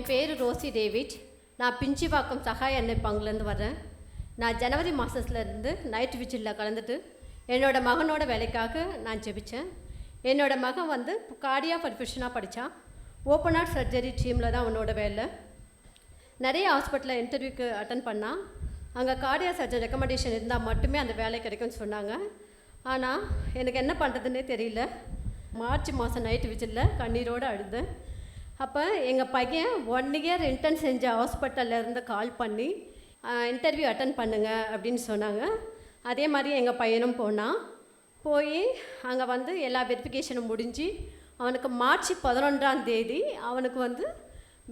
என் பேர் Rousey David. நான் பிஞ்சிவாக்கம் சகாய அன்னை பங்குலேருந்து வரேன். நான் ஜனவரி மாதத்துலேருந்து நைட் விஜிலில் கலந்துட்டு என்னோடய மகனோட வேலைக்காக நான் ஜெபித்தேன். என்னோடய மகன் வந்து கார்டியா பர்ஃபியூஷனாக படித்தான். ஓப்பன் ஹார்ட் சர்ஜரி டீமில் தான் அவனோட வேலை. நிறைய ஹாஸ்பிட்டலில் இன்டர்வியூக்கு அட்டன் பண்ணால் அங்கே கார்டியா சர்ஜன் ரெக்கமெண்டேஷன் இருந்தால் மட்டுமே அந்த வேலை கிடைக்கும்னு சொன்னாங்க. ஆனால் எனக்கு என்ன பண்ணுறதுன்னே தெரியல. மார்ச் மாதம் நைட்டு விஜிலில் கண்ணீரோடு அழுதேன். அப்போ எங்கள் பையன் 1 இயர் இன்டர்ன் செஞ்ச ஹாஸ்பிட்டல்லேருந்து கால் பண்ணி இன்டர்வியூ அட்டன் பண்ணுங்க அப்படின்னு சொன்னாங்க. அதே மாதிரி எங்கள் பையனும் போய் அங்கே வந்து எல்லா வெரிஃபிகேஷனும் முடிஞ்சு அவனுக்கு மார்ச் 11 அவனுக்கு வந்து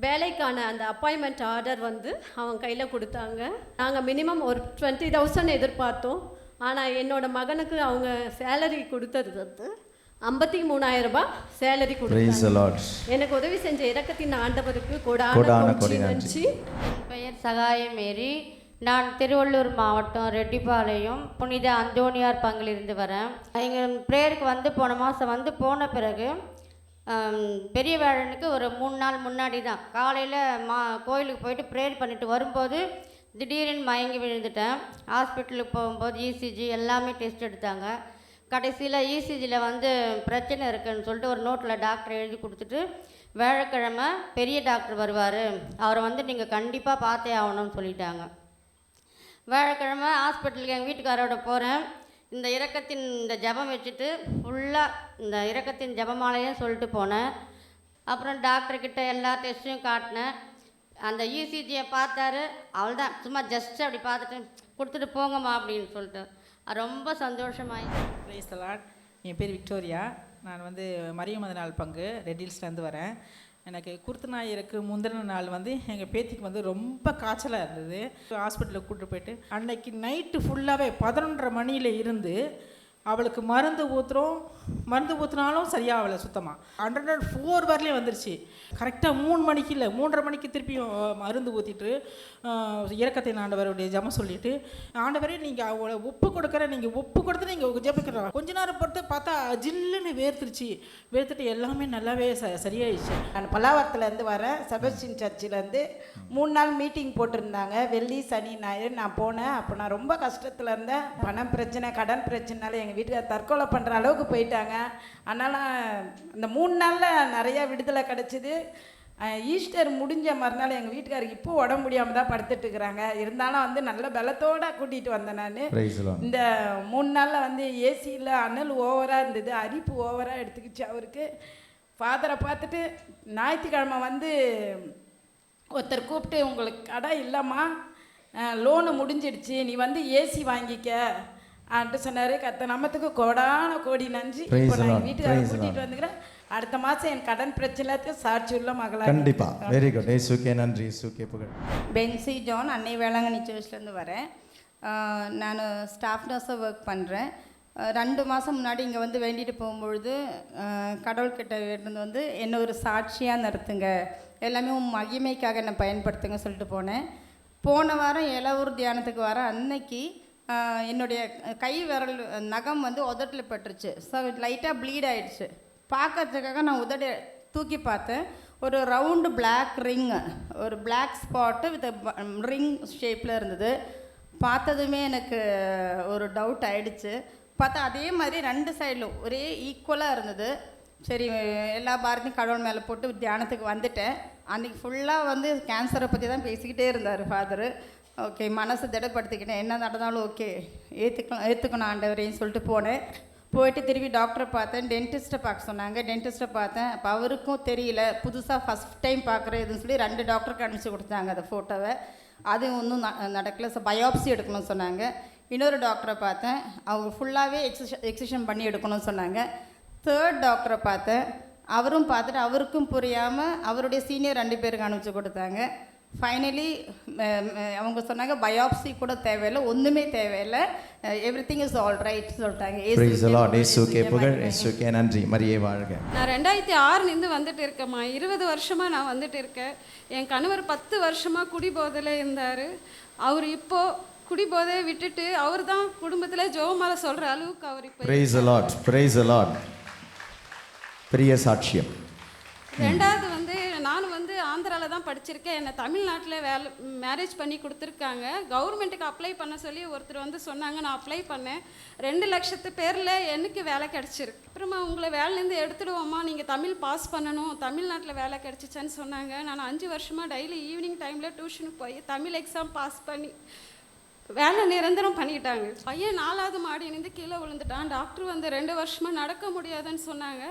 வேலைக்கான அந்த அப்பாயின்மெண்ட் ஆர்டர் வந்து அவன் கையில் கொடுத்தாங்க. நாங்கள் மினிமம் ஒரு 20,000 எதிர்பார்த்தோம். ஆனால் என்னோடய மகனுக்கு அவங்க சேலரி கொடுத்தது வந்து 53,000 ரூபாய் சேலரி கொடுத்தாங்க. எனக்கு உதவி செஞ்ச இரக்கத்தின் ஆண்டவருக்கு கோடான கோடி நன்றி. என் பெயர் சகாய மேரி. நான் திருவள்ளூர் மாவட்டம் ரெட்டிப்பாளையம் புனித அந்தோனியார் பங்கிலிருந்து வரேன். எங்கள் ப்ரேயருக்கு வந்து போன மாதம் போன பிறகு பெரிய வேளனுக்கு ஒரு 3 நாள் முன்னாடி தான் காலையில் கோயிலுக்கு போயிட்டு ப்ரேயர் பண்ணிவிட்டு வரும்போது திடீர்னு மயங்கி விழுந்துட்டேன். ஹாஸ்பிட்டலுக்கு போகும்போது இசிஜி எல்லாமே டெஸ்ட் எடுத்தாங்க. கடைசியில் இசிஜியில் பிரச்சனை இருக்குதுன்னு சொல்லிட்டு ஒரு நோட்டில் டாக்டர் எழுதி கொடுத்துட்டு வியாழக்கிழமை பெரிய டாக்டர் வருவார், அவரை நீங்கள் கண்டிப்பாக பார்த்தே ஆகணும்னு சொல்லிட்டாங்க. வியாழக்கிழமை ஹாஸ்பிட்டலுக்கு எங்கள் வீட்டுக்காரோட போகிறேன். இந்த இரக்கத்தின் இந்த ஜபம் வச்சுட்டு ஃபுல்லாக இந்த இரக்கத்தின் ஜபமாலையும் சொல்லிட்டு போனேன். அப்புறம் டாக்டர்கிட்ட எல்லா டெஸ்ட்டையும் காட்டினேன். அந்த இசிஜியை பார்த்தாரு. அவள் தான் சும்மா ஜஸ்ட் அப்படி பார்த்துட்டு கொடுத்துட்டு போங்கம்மா அப்படின்னு சொல்லிட்டு ரொம்ப சந்தோஷமாயிடுச்சு. Price the Lord. என் பேர் விக்டோரியா. நான் மரியமது நாள் பங்கு ரெட்டில்ஸ்லேருந்து வரேன். எனக்கு குருத்துநாயருக்கு முந்தின நாள் எங்கள் பேத்திக்கு ரொம்ப காய்ச்சலாக இருந்தது. ஹாஸ்பிட்டலுக்கு கூப்பிட்டு போயிட்டு அன்னைக்கு நைட்டு ஃபுல்லாகவே 11:30 மணியில் இருந்து அவளுக்கு மருந்து ஊற்றுனாலும் சரியாகலை சுத்தமாக. 104 வரலேயும் வந்துருச்சு. கரெக்டாக 3 மணிக்கு இல்லை 3:30 மணிக்கு திருப்பியும் மருந்து ஊற்றிட்டு இரக்கத்தின் ஆண்டவருடைய ஜபம் சொல்லிவிட்டு, ஆண்டவரே நீங்கள் அவளை ஒப்பு கொடுத்து நீங்கள் ஜபிக்கிறோம். கொஞ்ச நேரம் பொறுத்து பார்த்தா ஜில்லுன்னு வேர்த்துட்டு எல்லாமே நல்லாவே சரியாயிடுச்சு. நான் பல்லாவரத்துலேருந்து வரேன். செபஸ்டின் சர்ச்சிலேருந்து 3 நாள் மீட்டிங் போட்டிருந்தாங்க. வெள்ளி சனி ஞாயிறு நான் போனேன். அப்போ நான் ரொம்ப கஷ்டத்தில் இருந்தேன். பணம் பிரச்சனை, கடன் பிரச்சனைனால எங்கள் வீட்டுக்கு தற்கொலை பண்ணுற அளவுக்கு போயிட்டாங்க. அதனால் அந்த 3 நாளில் நிறையா விடுதலை கிடச்சிது. ஈஸ்டர் முடிஞ்ச மறுநாள் எங்கள் வீட்டுக்காருக்கு இப்போ உடம்பு முடியாமல் தான் படுத்துட்டு இருக்கிறாங்க. இருந்தாலும் நல்ல பலத்தோடு கூட்டிகிட்டு வந்தேன். நான் இந்த 3 நாளில் ஏசியில் அனல் ஓவராக இருந்தது, அரிப்பு ஓவராக எடுத்துக்கிச்சு அவருக்கு. ஃபாதரை பார்த்துட்டு ஞாயிற்றுக்கிழமை ஒருத்தர் கூப்பிட்டு, உங்களுக்கு கடை இல்லைம்மா, லோனு முடிஞ்சிடுச்சு, நீ ஏசி வாங்கிக்க அப்படின்ட்டு சொன்னார். கத்த நம்மத்துக்கு கோடான கோடி நன்றி. இப்போ நான் வீட்டுக்காரர் கூட்டிகிட்டு வந்துக்கிறேன். அடுத்த மாதம் என் கடன் பிரச்சனைக்கு சாட்சி உள்ள மகளாக. கண்டிப்பாக. Very good. ஏசுக்கே நன்றி. ஏசுக்கே புகழ். பென்சி ஜான், அன்னை வேளாங்கண்ணி சர்ச்லேருந்து வரேன். நான் ஸ்டாஃப் நர்ஸாக ஒர்க் பண்ணுறேன். 2 மாதம் முன்னாடி இங்கே வேண்டிட்டு போகும்பொழுது கடவுள்கிட்ட வேண்டியது என்ன ஒரு சாட்சியாக நிறுத்துங்க, எல்லாமே மகிமைக்காக என்னை பயன்படுத்துங்க சொல்லிட்டு போனேன். போன வாரம் ஏழாவூர் தியானத்துக்கு வர அன்னைக்கு என்னுடைய கை விரல் நகம் உதட்டில் பட்டுருச்சு. ஸோ லைட்டாக ப்ளீட் ஆகிடுச்சு. பார்க்கறதுக்காக நான் உதட தூக்கி பார்த்தேன். ஒரு ரவுண்டு பிளாக் ரிங்கு, ஒரு பிளாக் ஸ்பாட்டு வித் ரிங் ஷேப்பில் இருந்தது. பார்த்ததுமே எனக்கு ஒரு டவுட் ஆகிடுச்சு. பார்த்தா அதே மாதிரி 2 சைடிலும் ஒரே ஈக்குவலாக இருந்தது. சரி, எல்லா பாரதியும் கடவுள் மேலே போட்டு தியானத்துக்கு வந்துட்டேன். அன்றைக்கி ஃபுல்லாக கேன்சரை பற்றி தான் பேசிக்கிட்டே இருந்தார் ஃபாதரு. ஓகே, மனசை திடப்படுத்திக்கிட்டேன். என்ன நடந்தாலும் ஓகே, ஏற்றுக்கணும் ஆண்டவரேன்னு சொல்லிட்டு போனேன். போயிட்டு திரும்பி டாக்டரை பார்த்தேன். டென்டிஸ்ட்டை பார்க்க சொன்னாங்க. டென்டிஸ்ட்டை பார்த்தேன். அப்போ அவருக்கும் தெரியல, புதுசாக ஃபஸ்ட் டைம் பார்க்குறதுன்னு சொல்லி 2 டாக்டருக்கு அனுப்பிச்சி கொடுத்தாங்க அந்த ஃபோட்டோவை. அது ஒன்றும் நடக்கலை. பயோப்சி எடுக்கணும்னு சொன்னாங்க. இன்னொரு டாக்டரை பார்த்தேன். அவங்க ஃபுல்லாகவே எக்ஸிஷன் பண்ணி எடுக்கணும்னு சொன்னாங்க. 3rd டாக்டரை பார்த்தேன். அவரும் பார்த்துட்டு அவருக்கும் புரியாமல் அவருடைய சீனியர் 2 பேருக்கு அனுப்பிச்சி கொடுத்தாங்க. ஃபைனலி அவங்க சொன்னாங்க பயோப்சி கூட தேவையில்லை, ஒன்றுமே தேவையில்லை, எவ்ரிதிங் இஸ் ஆல் ரைட் சொல்லிட்டாங்க. நன்றி. மரியே வாழ்க. நான் 2006 வந்துட்டு இருக்கேம்மா. 20 வருஷமாக நான் வந்துட்டு இருக்கேன். என் கணவர் 10 வருஷமாக குடிபோதையில் இருந்தார். அவர் இப்போது குடிபோதையை விட்டுட்டு அவர் தான் குடும்பத்தில் ஜெபமாலை சொல்கிற அளவுக்கு அவர் இப்போ பெரிய சாட்சியம். 2வது நானும் வந்து ஆந்திராவில் தான் படிச்சிருக்கேன், என்னை தமிழ்நாட்டில் மேரேஜ் பண்ணி கொடுத்துருக்காங்க. கவர்மெண்ட்டுக்கு அப்ளை பண்ண சொல்லி ஒருத்தர் வந்து சொன்னாங்க, நான் அப்ளை பண்ணேன். 2 லட்சத்து பேரில் எனக்கு வேலை கிடச்சிருக்கு. அப்புறமா உங்களை வேலையிலேருந்து எடுத்துடுவோம்மா, நீங்கள் தமிழ் பாஸ் பண்ணணும், தமிழ்நாட்டில் வேலை கிடச்சிச்சேன்னு சொன்னாங்க. நான் 5 வருஷமாக டெய்லி ஈவினிங் டைமில் டியூஷனுக்கு போய் தமிழ் எக்ஸாம் பாஸ் பண்ணி வேலை நிரந்தரம் பண்ணிட்டாங்க. பையன் 4வது மாடியிலேருந்து கீழே விழுந்துட்டான். டாக்டர் வந்து 2 வருஷமாக நடக்க முடியாதுன்னு சொன்னாங்க.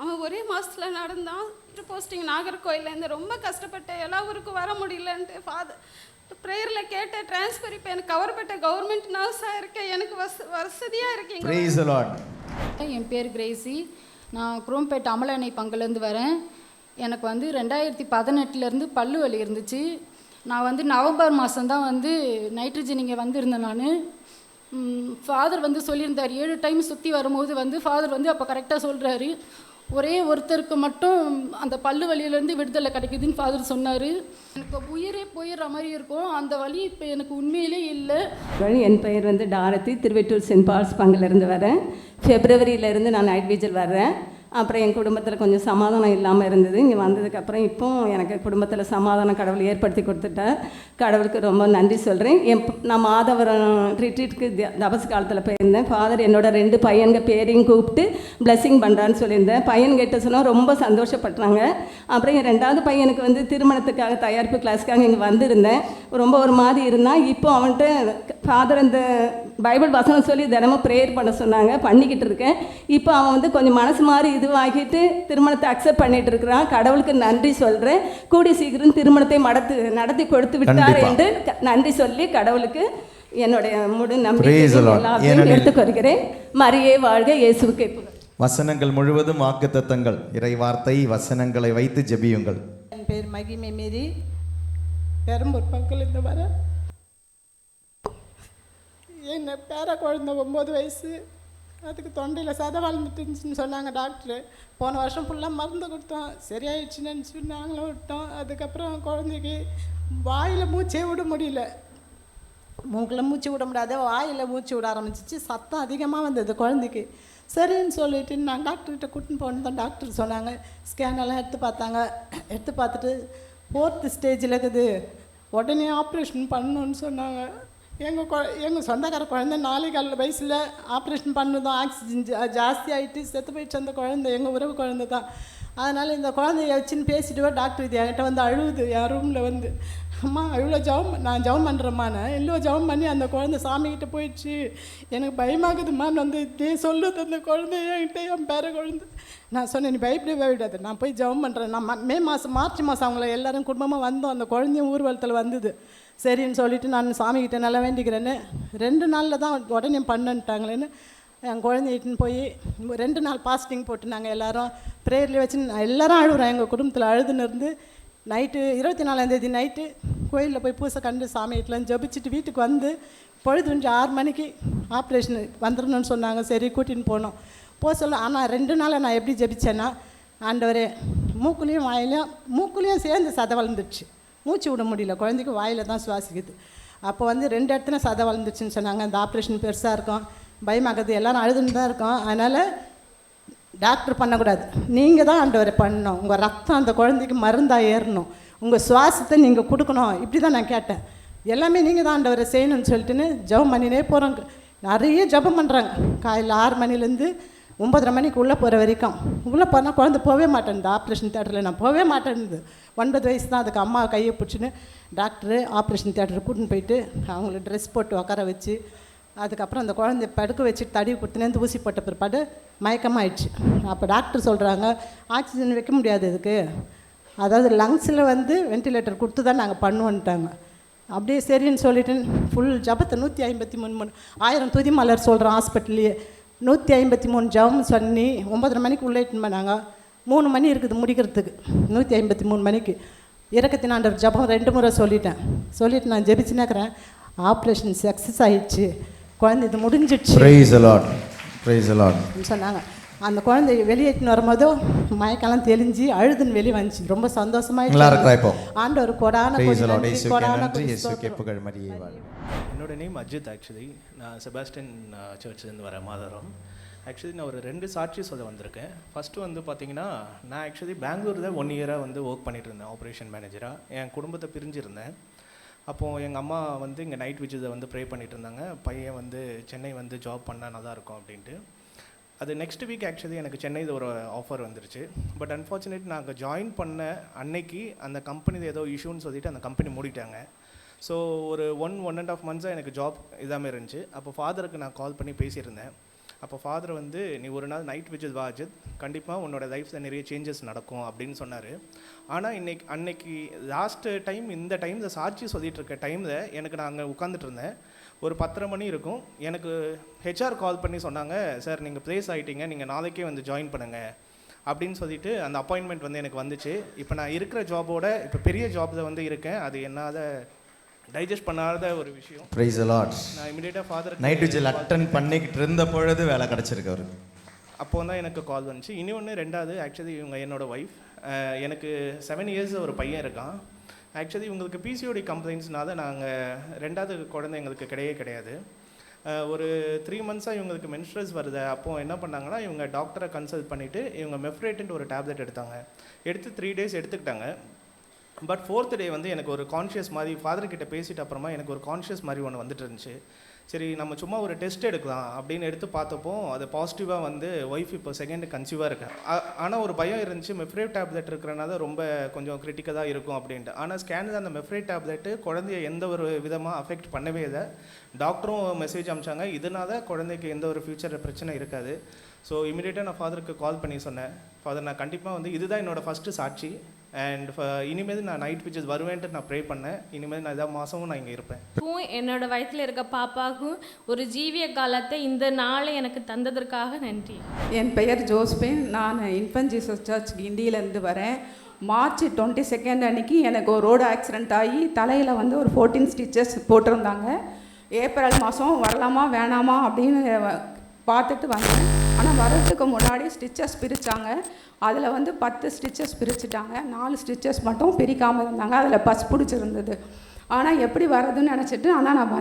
அவன் ஒரே மாதத்தில் நடந்தான். போஸ்டிங் நாகர்கோயிலேருந்து ரொம்ப கஷ்டப்பட்டேன், எல்லா ஊருக்கும் வர முடியலன்ட்டு ஃபாதர் ப்ரேயரில் கேட்ட ட்ரான்ஸ்ஃபர். இப்போ எனக்கு கவர்மெண்ட் கவர்மெண்ட் நர்ஸாக இருக்கேன், எனக்கு வசதியாக இருக்கீங்க. Praise the Lord. என் பேர் கிரேசி. நான் குரோம்பேட் அமலனை பங்குலேருந்து வரேன். எனக்கு வந்து 2018 பல்லு வலி இருந்துச்சு. நான் வந்து நவம்பர் மாதம்தான் வந்து நைட்ரஜன் இங்கே வந்திருந்தேன். நான் ஃபாதர் வந்து சொல்லியிருந்தார், 7 டைம் சுற்றி வரும்போது வந்து ஃபாதர் வந்து அப்போ கரெக்டாக சொல்கிறாரு, ஒரே ஒருத்தருக்கு மட்டும் அந்த பல்லு வலியிலேருந்து விடுதலை கிடைக்குதுன்னு ஃபாதர் சொன்னார். எனக்கு உயிரே போயிடுற மாதிரி இருக்கும், அந்த வலி இப்போ எனக்கு உண்மையிலே இல்லை. என் பெயர் வந்து டாரதி, திருவெட்டூர் சென்ட் பால்ஸ் பங்கிலிருந்து வரேன். ஃபெப்ரவரியிலேருந்து நான் நைட் விஜில் வர்றேன். அப்புறம் என் குடும்பத்தில் கொஞ்சம் சமாதானம் இல்லாமல் இருந்தது. இங்கே வந்ததுக்கப்புறம் இப்போ எனக்கு குடும்பத்தில் சமாதானம் கடவுள் ஏற்படுத்தி கொடுத்துட்டார். கடவுளுக்கு ரொம்ப நன்றி சொல்கிறேன். நான் மாதவரம் ரிட்ரீட்டுக்கு தபஸ் காலத்தில் போயிருந்தேன். ஃபாதர் என்னோட 2 பையன்க பேரையும் கூப்பிட்டு பிளெஸ்ஸிங் பண்ணுறான்னு சொல்லியிருந்தேன். பையன் கிட்ட சொன்னால் ரொம்ப சந்தோஷப்பட்டாங்க. அப்புறம் என் 2வது பையனுக்கு வந்து திருமணத்துக்காக தயாரிப்பு கிளாஸுக்காக இங்கே வந்திருந்தேன். ரொம்ப ஒரு மாதிரி இருந்தான். இப்போ அவன்கிட்ட ஃபாதர் அந்த பைபிள் வசனம் சொல்லி தினமும் ப்ரேயர் பண்ண சொன்னாங்க, பண்ணிக்கிட்டு இருக்கேன். இப்போ அவன் வந்து கொஞ்சம் மனசு மாதிரி இதுவாகிட்டு திருமணத்தை அக்செப்ட் பண்ணிட்டு இருக்கிறான். கடவுளுக்கு நன்றி சொல்கிறேன். கூடி சீக்கிரம் திருமணத்தை நடத்தி கொடுத்து விட்டார் என்று நன்றி சொல்லி கடவுளுக்கு என்னுடைய முழு நம்பிக்கை எல்லாத்தையும் எடுத்துக்கொள்கிறேன். மரியே வாழ்க, இயேசுவுக்கு புகழ். வசனங்கள் முழுவதும் வாக்குத்தத்தங்கள், இறை வார்த்தை வசனங்களை வைத்து ஜெபியுங்கள். என் பேர் மகிமை மேரி, பெரம்பூர் பக்கத்துலேருந்து வரேன். என்ன பேர குழந்தை 9 வயசு, அதுக்கு தொண்டையில் சதை வளர்ந்துட்டுன்னு சொன்னாங்க டாக்டரு. போன வருஷம் ஃபுல்லாக மருந்து கொடுத்தோம், சரியாயிடுச்சுன்னு நினச்சி நாங்களும் விட்டோம். அதுக்கப்புறம் குழந்தைக்கு வாயில் மூச்சே விட முடியல, மூக்கில் மூச்சு விட முடியாத, வாயில் மூச்சு விட ஆரம்பிச்சிச்சு, சத்தம் அதிகமாக வந்தது குழந்தைக்கு. சரின்னு சொல்லிட்டு நான் டாக்டர்கிட்ட கூட்டின்னு போனதான் டாக்டர் சொன்னாங்க, ஸ்கேனெல்லாம் எடுத்து பார்த்தாங்க. எடுத்து பார்த்துட்டு 4th ஸ்டேஜில் இருக்குது, உடனே ஆப்ரேஷன் பண்ணணுன்னு சொன்னாங்க. எங்கள் சொந்தக்கார குழந்தை 4 வயசில் ஆப்ரேஷன் பண்ணதும் ஆக்சிஜன் ஜாஸ்தி ஆகிட்டு செத்து போயிடுச்சு. அந்த குழந்தை எங்கள் உறவு குழந்தை தான். அதனால் இந்த குழந்தைய வச்சுன்னு பேசிட்டு டாக்டர் இது என்கிட்ட வந்து அழுகுது என் ரூமில் வந்து, அம்மா இவ்வளோ நான் ஜெபம் பண்ணுறேம்மாண்ணே, இவ்வளோ ஜெபம் பண்ணி அந்த குழந்தை சாமிக்கிட்ட போயிடுச்சு, எனக்கு பயமாகுதுமான்னு வந்து இதே சொல்லுது அந்த குழந்தை என்கிட்ட, என் பேர குழந்தை. நான் சொன்னேன், நீ பயப்படவே விடாது, நான் போய் ஜெபம் பண்ணுறேன். நான் மார்ச் மாதம் அவங்கள எல்லோரும் குடும்பமாக வந்தோம். அந்த குழந்தையும் ஊர்வலத்தில் வந்தது. சரின்னு சொல்லிவிட்டு நான் சாமிக்கிட்ட நல்லா வேண்டிக்கிறேன்னு 2 நாளில் தான் உடனே பண்ணுன்ட்டாங்களேன்னு என் குழந்தைகிட்டன்னு போய் 2 நாள் பாஸ்டிங் போட்டு நாங்கள் எல்லோரும் ப்ரேயர்லேயே வச்சு எல்லோரும் அழுகுறோம். எங்கள் குடும்பத்தில் அழுதுன்னு இருந்து நைட்டு 24ஆம் தேதி நைட்டு கோயிலில் போய் பூசை கண்டு சாமிகிட்டலாம் ஜபிச்சுட்டு வீட்டுக்கு வந்து பொழுது 6 மணிக்கு ஆப்ரேஷன் வந்துடணும்னு சொன்னாங்க. சரி கூட்டின்னு போனோம். போக சொல்ல, ஆனால் 2 நாள் நான் எப்படி ஜபிச்சேன்னா, ஆண்டவரே மூக்குலேயும் சேர்ந்து சதை வளர்ந்துடுச்சு, மூச்சு விட முடியல, குழந்தைக்கு வாயில் தான் சுவாசிக்குது. அப்போ வந்து 2 இடத்துல சதை வளர்ந்துச்சுன்னு சொன்னாங்க. அந்த ஆப்ரேஷன் பெருசாக இருக்கும், பயமாகுது, எல்லோரும் அழுதுன்னு தான் இருக்கோம். அதனால் டாக்டர் பண்ணக்கூடாது, நீங்கள் தான் ஆண்டவரை பண்ணணும், உங்கள் ரத்தம் அந்த குழந்தைக்கு மருந்தாக ஏறணும், உங்கள் சுவாசத்தை நீங்கள் கொடுக்கணும். இப்படி தான் நான் கேட்டேன். எல்லாமே நீங்கள் தான் ஆண்டவரை செய்யணும்னு சொல்லிட்டுன்னு ஜெபம் பண்ணினே போகிறோம். நிறைய ஜெபம் பண்ணுறாங்க. காலையில் 6 மணிலேருந்து 9:30 மணிக்கு உள்ளே போகிற வரைக்கும். உள்ளே போனால் குழந்தை போகவே மாட்டேன்து. ஆப்ரேஷன் தியேட்டரில் நான் போகவே மாட்டேன்து. 9 வயசு தான். அதுக்கு அம்மா கையை பிடிச்சின்னு டாக்டரு ஆப்ரேஷன் தியேட்டருக்கு கூட்டின்னு போயிட்டு அவங்கள ட்ரெஸ் போட்டு உட்கார வச்சு அதுக்கப்புறம் அந்த குழந்தைய படுக்க வச்சு தடவி கொடுத்துனேருந்து ஊசி போட்ட பிற்பாடு மயக்கமாகிடுச்சு. அப்போ டாக்டர் சொல்கிறாங்க, ஆக்சிஜன் வைக்க முடியாது இதுக்கு, அதாவது லங்ஸில் வந்து வென்டிலேட்டர் கொடுத்து தான் நாங்கள் பண்ணுவோன்ட்டாங்க. அப்படியே சரின்னு சொல்லிட்டு ஃபுல் ஜபத்தை 153 1000 துதி மலர் சொல்கிறோம். ஹாஸ்பிட்டல்லையே 153 ஜபம் சொல்லி 9:30 மணிக்கு உள்ளே இட்டுன்னு பண்ணாங்க. 3 மணி இருக்குது முடிக்கிறதுக்கு. 153 மணிக்கு இறக்கத்தின் ஆண்டவர் ஜபம் 2 முறை சொல்லிட்டு நான் ஜெபிச்சுனாக்கிறேன். ஆப்ரேஷன் சக்ஸஸ் ஆகிடுச்சு, குழந்தை இது முடிஞ்சிடுச்சு சொன்னாங்க. அந்த குழந்தை வெளியேற்றின்னு வரும்போதோ மயக்கெல்லாம் தெளிஞ்சு அழுதுன்னு வெளியே வந்துச்சு. ரொம்ப சந்தோஷமாயிடுச்சு. ஆண்டவர் கொடான என்னோட நேம் அஜித். ஆக்சுவலி நான் செபாஸ்டியன் சர்ச்லேருந்து வரேன் மாதவரம். ஆக்சுவலி நான் ஒரு 2 சாட்சி சொல்ல வந்திருக்கேன். ஃபஸ்ட்டு வந்து பார்த்தீங்கன்னா, நான் ஆக்சுவலி பெங்களூரில் 1 இயராக வந்து ஒர்க் பண்ணிகிட்டு இருந்தேன் ஆப்ரேஷன் மேனேஜராக. என் குடும்பத்தை பிரிஞ்சிருந்தேன். அப்போது எங்கள் அம்மா வந்து இங்கே நைட் விஜிதை வந்து ப்ரே பண்ணிகிட்டு இருந்தாங்க. பையன் வந்து சென்னை வந்து ஜாப் பண்ணால் நல்லா இருக்கும் அப்படின்ட்டு. அது நெக்ஸ்ட் வீக் ஆக்சுவலி எனக்கு சென்னையில் ஒரு ஆஃபர் வந்துருச்சு. பட் அன்ஃபார்ச்சுனேட் நான் அங்கே ஜாயின் பண்ண அன்னைக்கு அந்த கம்பெனியில் ஏதோ இஷ்யூன்னு சொல்லிவிட்டு அந்த கம்பெனி மூடிட்டாங்க. ஸோ ஒரு 1.5 months எனக்கு ஜாப் இதாமே இருந்துச்சு. அப்போ ஃபாதருக்கு நான் கால் பண்ணி பேசியிருந்தேன். அப்போ ஃபாதர் வந்து, நீ ஒரு நாள் நைட் விஜிட் வா அஜித், கண்டிப்பாக உன்னோட லைஃப்பில் நிறைய சேஞ்சஸ் நடக்கும் அப்படின்னு சொன்னார். ஆனால் அன்னைக்கு லாஸ்ட்டு டைம் இந்த டைமில் சாட்சி சொல்லிகிட்டு இருக்க டைமில் எனக்கு நான் அங்கே உட்காந்துட்டு இருந்தேன். ஒரு 10:30 மணி இருக்கும். எனக்கு ஹெச்ஆர் கால் பண்ணி சொன்னாங்க, சார் நீங்கள் ப்ளேஸ் ஆகிட்டீங்க, நீங்கள் நாளைக்கே வந்து ஜாயின் பண்ணுங்கள் அப்படின்னு சொல்லிட்டு அந்த அப்பாயின்மெண்ட் வந்து எனக்கு வந்துச்சு. இப்போ நான் இருக்கிற ஜாபோட இப்போ பெரிய ஜாபில் வந்து இருக்கேன். அது என்னால் டைஜஸ்ட் பண்ணாத ஒரு விஷயம். Price the Lord. நான் இமிடியேட்டாக ஃபாதர் நைட் விஜில் அட்டன் பண்ணிக்கிட்டு இருந்த பொழுது வேலை கிடச்சிருக்கு அவருக்கு. அப்போ தான் எனக்கு கால் வந்துச்சு. இன்னொன்று 2வது ஆக்சுவலி இவங்க என்னோடய ஒய்ஃப். எனக்கு 7 years ஒரு பையன் இருக்கான். ஆக்சுவலி இவங்களுக்கு பிசிஓடி கம்ப்ளைண்ட்ஸ்னால நாங்கள் 2வது குழந்தை எங்களுக்கு கிடையாது. ஒரு 3 months இவங்களுக்கு மென்ஸ்ட்ரல்ஸ் வருது. அப்போது என்ன பண்ணாங்கன்னா, இவங்க டாக்டரை கன்சல்ட் பண்ணிவிட்டு இவங்க மெஃப்ரேட்டுன்ட்டு ஒரு டேப்லெட் எடுத்தாங்க. எடுத்து 3 days எடுத்துக்கிட்டாங்க. பட் 4th day வந்து எனக்கு ஒரு கான்ஷியஸ் மாதிரி, ஃபாதர்கிட்ட பேசிட்டு அப்புறமா எனக்கு ஒரு கான்ஷியஸ் மாதிரி ஒன்று வந்துட்டு இருந்துச்சு. சரி நம்ம சும்மா ஒரு டெஸ்ட் எடுக்கலாம் அப்படின்னு எடுத்து பார்த்தப்போ அது பாசிட்டிவாக வந்து ஒய்ஃப் இப்போ 2nd கன்சீவாக இருக்கேன். ஆனால் ஒரு பயம் இருந்துச்சு, மெஃப்ரேட் டேப்லெட் இருக்கிறனால ரொம்ப கொஞ்சம் கிரிட்டிக்கலாக இருக்கும் அப்படின்ட்டு. ஆனால் ஸ்கேனில் அந்த மெஃப்ரேட் டேப்லெட்டு குழந்தைய எந்த ஒரு விதமாக அஃபெக்ட் பண்ணவே இல்லை. டாக்டரும் மெசேஜ் அனுப்பிச்சாங்க, இதனால குழந்தைக்கு எந்த ஒரு ஃப்யூச்சர் பிரச்சனை இருக்காது. ஸோ இமீடியட்டாக நான் ஃபாதருக்கு கால் பண்ணி சொன்னேன், ஃபாதர் நான் கண்டிப்பாக வந்து இதுதான் என்னோடய ஃபஸ்ட்டு சாட்சி. அண்ட் இனிமேல் நான் நைட் விஜிட் வருவேன்ட்டு நான் ப்ரே பண்ணேன். இனிமேல் நான் எதாவது மாதமும் நான் இங்கே இருப்பேன். என்னோடய வயிற்றில் இருக்க பாப்பாவுக்கும் ஒரு ஜீவிய காலத்தை இந்த நாளை எனக்கு தந்ததற்காக நன்றி. என் பெயர் ஜோஸ்பின். நான் இன்ஃபன்ட் ஜீசஸ் சர்ச் கிண்டியிலேருந்து வரேன். March 22 அன்றைக்கி எனக்கு ஒரு ரோடு ஆக்சிடெண்ட் ஆகி தலையில் வந்து ஒரு 14 stitches போட்டிருந்தாங்க. ஏப்ரல் மாதம் வரலாமா வேணாமா அப்படின்னு பார்த்துட்டு வந்தேன். ஆனால் வர்றதுக்கு முன்னாடி ஸ்டிச்சஸ் பிரித்தாங்க. அதில் வந்து 10 stitches பிரிச்சுட்டாங்க. 4 stitches மட்டும் பிரிக்காமல் இருந்தாங்க. அதில் பஸ் பிடிச்சிருந்தது. ஆனால் எப்படி வர்றதுன்னு நினச்சிட்டு ஆனால் நான்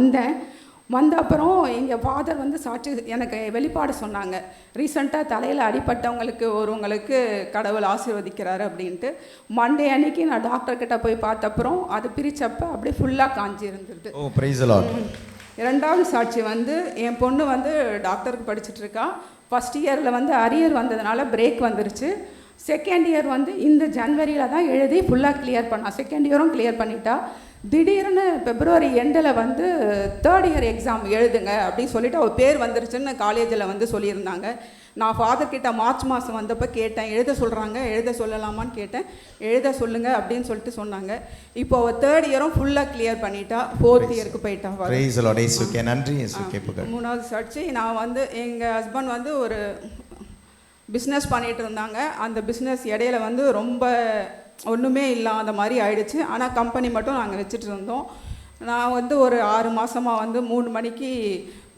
வந்த அப்புறம் இங்கே ஃபாதர் வந்து சாட்சி எனக்கு வெளிப்பாடு சொன்னாங்க. ரீசெண்டாக தலையில் அடிப்பட்டவங்களுக்கு ஒருவங்களுக்கு கடவுள் ஆசீர்வதிக்கிறாரு அப்படின்ட்டு. மண்டே அன்னைக்கு நான் டாக்டர்கிட்ட போய் பார்த்தப்பறம் அது பிரித்தப்போ அப்படியே ஃபுல்லாக காஞ்சி இருந்தது. ஓ பிரைஸ் தி லார்ட். 2வது சாட்சி வந்து என் பொண்ணு வந்து டாக்டருக்கு படிச்சுட்ருக்கா. ஃபஸ்ட் இயரில் வந்து அரியர் வந்ததுனால பிரேக் வந்துருச்சு. 2nd year வந்து இந்த ஜனவரியில் தான் எழுதி ஃபுல்லாக கிளியர் பண்ணா. 2nd year கிளியர் பண்ணிட்டா. திடீர்னு February எண்டில் வந்து 3rd year எக்ஸாம் எழுதுங்க அப்படின்னு சொல்லிவிட்டு அவள் பேர் வந்துருச்சுன்னு காலேஜில் வந்து சொல்லியிருந்தாங்க. நான் ஃபாதர்கிட்ட மார்ச் மாதம் வந்தப்போ கேட்டேன், எழுத சொல்கிறாங்க, எழுத சொல்லலாமான்னு கேட்டேன். எழுத சொல்லுங்கள் அப்படின்னு சொல்லிட்டு சொன்னாங்க. இப்போ அவள் 3rd year ஃபுல்லாக கிளியர் பண்ணிட்டா. 4th year போயிட்டா. நன்றி. 3வது சாட்சி, நான் வந்து எங்கள் ஹஸ்பண்ட் வந்து ஒரு பிஸ்னஸ் பண்ணிகிட்டு இருந்தாங்க. அந்த பிஸ்னஸ் இடையில வந்து ரொம்ப ஒன்றுமே இல்லாத மாதிரி ஆயிடுச்சு. ஆனால் கம்பெனி மட்டும் நாங்கள் வச்சுட்டு இருந்தோம். நான் வந்து ஒரு 6 மாதமாக வந்து 3 மணிக்கு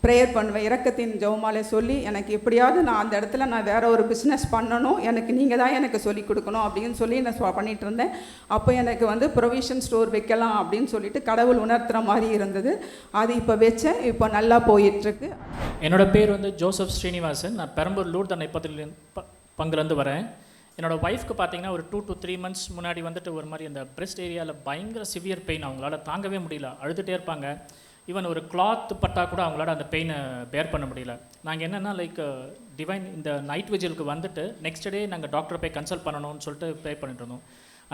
ப்ரேயர் பண்ணுவேன். இரக்கத்தின் ஜெபமாலை சொல்லி எனக்கு எப்படியாவது நான் அந்த இடத்துல நான் வேறு ஒரு பிஸ்னஸ் பண்ணணும், எனக்கு நீங்கள் தான் எனக்கு சொல்லிக் கொடுக்கணும் அப்படின்னு சொல்லி நான் பண்ணிகிட்டு இருந்தேன். அப்போ எனக்கு வந்து ப்ரொவிஷன் ஸ்டோர் வைக்கலாம் அப்படின்னு சொல்லிட்டு கடவுள் உணர்த்துகிற மாதிரி இருந்தது. அது இப்போ வச்சேன். இப்போ நல்லா போயிட்டுருக்கு. என்னோடய பேர் வந்து ஜோசப் ஸ்ரீனிவாசன். நான் பெரம்பூர் லூர்து அன்னை பங்குலேருந்து வரேன். என்னோடய ஒய்ஃப்க்கு பார்த்தீங்கன்னா ஒரு 2 to 3 months முன்னாடி வந்துட்டு ஒரு மாதிரி அந்த பிரெஸ்ட் ஏரியாவில் பயங்கர சிவியர் பெயின், அவங்களால தாங்கவே முடியல, அழுதுகிட்டே இருப்பாங்க. ஈவன் ஒரு கிளாத் பட்டால் கூட அவங்களால அந்த பெயினை பேர் பண்ண முடியல. நாங்கள் என்னென்னா லைக் டிவைன் இந்த நைட் விஜிலுக்கு வந்துட்டு நெக்ஸ்ட் டே நாங்கள் டாக்டரை போய் கன்சல்ட் பண்ணணும்னு சொல்லிட்டு ப்ரே பண்ணிட்டு இருந்தோம்.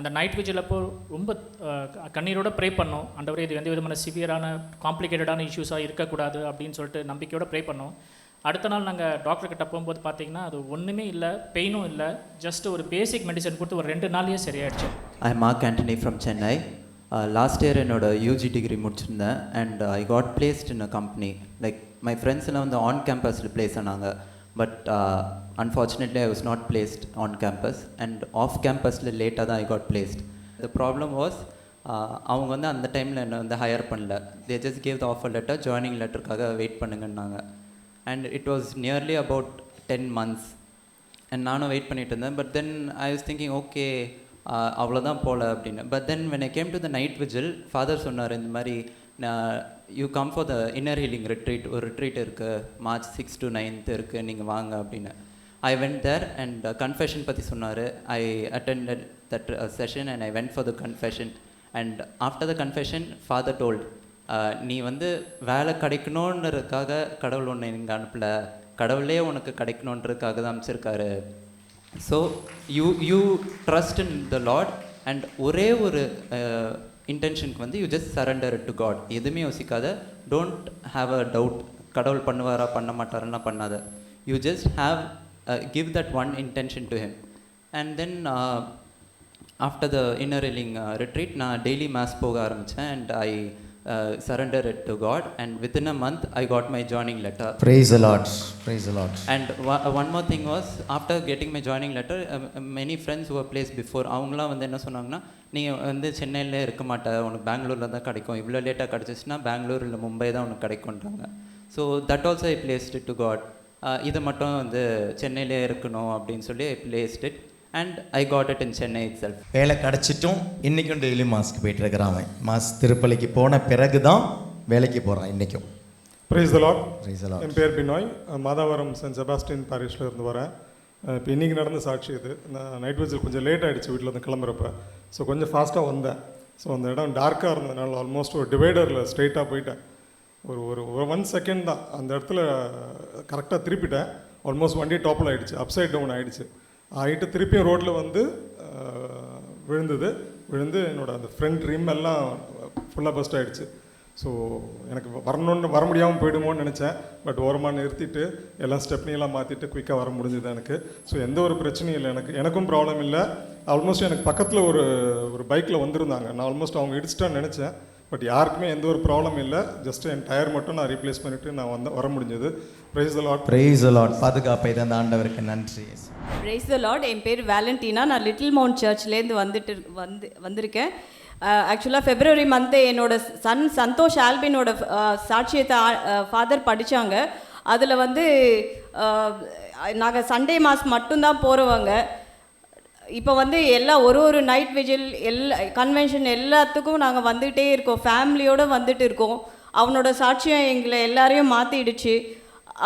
அந்த நைட் விஜில் அப்போ ரொம்ப கண்ணீரோட ப்ரே பண்ணோம். ஆண்டவரே இது எந்த விதமான சிவியரான காம்ப்ளிகேட்டடான இஷ்யூஸாக இருக்கக்கூடாது அப்படின்னு சொல்லிட்டு நம்பிக்கையோட ப்ரே பண்ணோம். அடுத்த நாள் நாங்கள் டாக்டர்கிட்ட போகும்போது பார்த்தீங்கன்னா அது ஒன்றுமே இல்லை, பெயினும் இல்லை, ஜஸ்ட் ஒரு பேசிக் மெடிசன் கொடுத்து ஒரு 2 நாள்லேயே சரியாயிடுச்சு. I Mark Antony from Chennai. Last year என்னோட யூஜி டிகிரி முடிச்சிருந்தேன். And I got placed in a company. Like my friends எல்லாம் வந்து ஆன் கேம்பஸில் பிளேஸ் ஆனாங்க. But unfortunately I was not placed on campus. And off கேம்பஸில் லேட்டாக தான் I got placed. The problem was அவங்க வந்து அந்த டைமில் என்னை வந்து ஹையர் பண்ணல. They just gave the offer letter, joining லெட்டருக்காக வெயிட் பண்ணுங்கன்னாங்க. And it was nearly about 10 months. And நானும் வெயிட் பண்ணிட்டு இருந்தேன். But then I was thinking okay அவ்வளோதான் போகல அப்படின்னு. But then when I came to the night vigil, father சொன்னார் இந்த மாதிரி you come for the inner healing retreat, ஒரு ரிட்ரீட் இருக்குது, March 6 to 9 இருக்குது, நீங்கள் வாங்க அப்படின்னு. I went there and confession பற்றி சொன்னார். I attended that session and I went for the confession. And after the confession, father told, நீ வந்து வேலை கிடைக்கணுன்றதுக்காக கடவுள் ஒன்று இங்கே அனுப்பல, கடவுளே உனக்கு கிடைக்கணுன்றதுக்காக தான் அமைச்சிருக்காரு. So you trust in the lord and ஒரே ஒரு இன்டென்ஷனுக்கு வந்து you just surrender to God. எதுவுமே யோசிக்காத, டோன்ட் ஹாவ் அ டவுட், கடவுள் பண்ணுவாரா பண்ண மாட்டாருன்னா பண்ணாத. You just have give that one intention to him. And then after the inner healing retreat நான் டெய்லி மேத்ஸ் போக ஆரம்பித்தேன். And I surrendered it to God, and within a month I got my joining letter. Praise the Lord. Praise the Lord. And one more thing was, after getting my joining letter, many friends who were placed before, அவங்களாம் வந்து என்ன சொன்னாங்கன்னா, நீ வந்து சென்னையில் இருக்க மாட்ட, உனக்கு பெங்களூரில் தான் கிடைக்கும், இவ்வளோ லேட்டாக கிடச்சிச்சுன்னா பெங்களூர் இல்லை மும்பை தான் உனக்கு கிடைக்கும்ன்றாங்க. So that also I placed it to God. இதை மட்டும் வந்து சென்னையிலே இருக்கணும் அப்படின்னு சொல்லி I placed it. And I got it in Chennai itself. வேலை கிடச்சிட்டும் இன்றைக்கும் டெய்லி மாஸ்க்கு போயிட்டு இருக்கிறான். மாஸ் திருப்பலிக்கு போன பிறகு தான் வேலைக்கு போகிறான் இன்றைக்கும். Praise the Lord. Praise the Lord. என் பேர் பினாய், மாதாவரம் சென்ட் செபாஸ்டின் பாரிஷில் இருந்து வரேன். இப்போ இன்றைக்கி நடந்த சாட்சி இது. நான் நைட் விசில் கொஞ்சம் லேட் ஆகிடுச்சு வீட்டில் வந்து கிளம்புறப்ப. ஸோ கொஞ்சம் ஃபாஸ்ட்டாக வந்தேன். ஸோ அந்த இடம் டார்க்காக இருந்ததுனால ஆல்மோஸ்ட் ஒரு டிவைடரில் ஸ்ட்ரெயிட்டாக போயிட்டேன். ஒரு 1 செகண்ட் தான் அந்த இடத்துல கரெக்டாக திருப்பிட்டேன். ஆல்மோஸ்ட் வண்டி டாப்பில் ஆகிடுச்சு, அப்சைட் டவுன் ஆகிடுச்சு. ஆகிட்டு திருப்பியும் ரோட்டில் வந்து விழுந்து என்னோடய அந்த ஃப்ரண்ட் ரிம் எல்லாம் ஃபுல்லாக பஸ்ட் ஆகிடுச்சு. ஸோ எனக்கு வர முடியாமல் போயிடுமோன்னு நினச்சேன். பட் ஓரமாக நிறுத்திட்டு எல்லாம் ஸ்டெப்னியெல்லாம் மாற்றிட்டு குயிக்காக வர முடிஞ்சுது எனக்கு. ஸோ எந்த ஒரு பிரச்சனையும் இல்லை, எனக்கும் ப்ராப்ளம் இல்லை. ஆல்மோஸ்ட் எனக்கு பக்கத்தில் ஒரு பைக்கில் வந்திருந்தாங்க. நான் ஆல்மோஸ்ட் அவங்க இடிச்சிட்டான்னு நினச்சேன். பட் யாருக்குமே எந்த ஒரு ப்ராப்ளம் இல்லை. ஜஸ்ட் என் டயர் மட்டும் நான் ரீப்ளேஸ் பண்ணிவிட்டு நான் வர முடிஞ்சது. ப்ரைஸ் த லார்ட். ப்ரைஸ் த லார்ட். பாதுகாப்பை தந்த ஆண்டவருக்கு நன்றி. ப்ரைஸ் த லார்ட். என் பேர் வேலண்டினா. நான் லிட்டில் மவுண்ட் சர்ச்லேருந்து வந்திருக்கேன். ஆக்சுவலாக ஃபெப்ரவரி மந்த்து என்னோட சன் சந்தோஷ் ஆல்பினோட சாட்சியத்தை ஃபாதர் படித்தாங்க. அதில் வந்து நாங்கள் சண்டே மாஸ் மட்டும்தான் போகிறவங்க. இப்போ வந்து ஒரு நைட் விஜில் கன்வென்ஷன் எல்லாத்துக்கும் நாங்கள் வந்துகிட்டே இருக்கோம், ஃபேமிலியோடு வந்துட்டு இருக்கோம். அவனோட சாட்சியம் எங்களை எல்லாரையும் மாற்றிடுச்சு.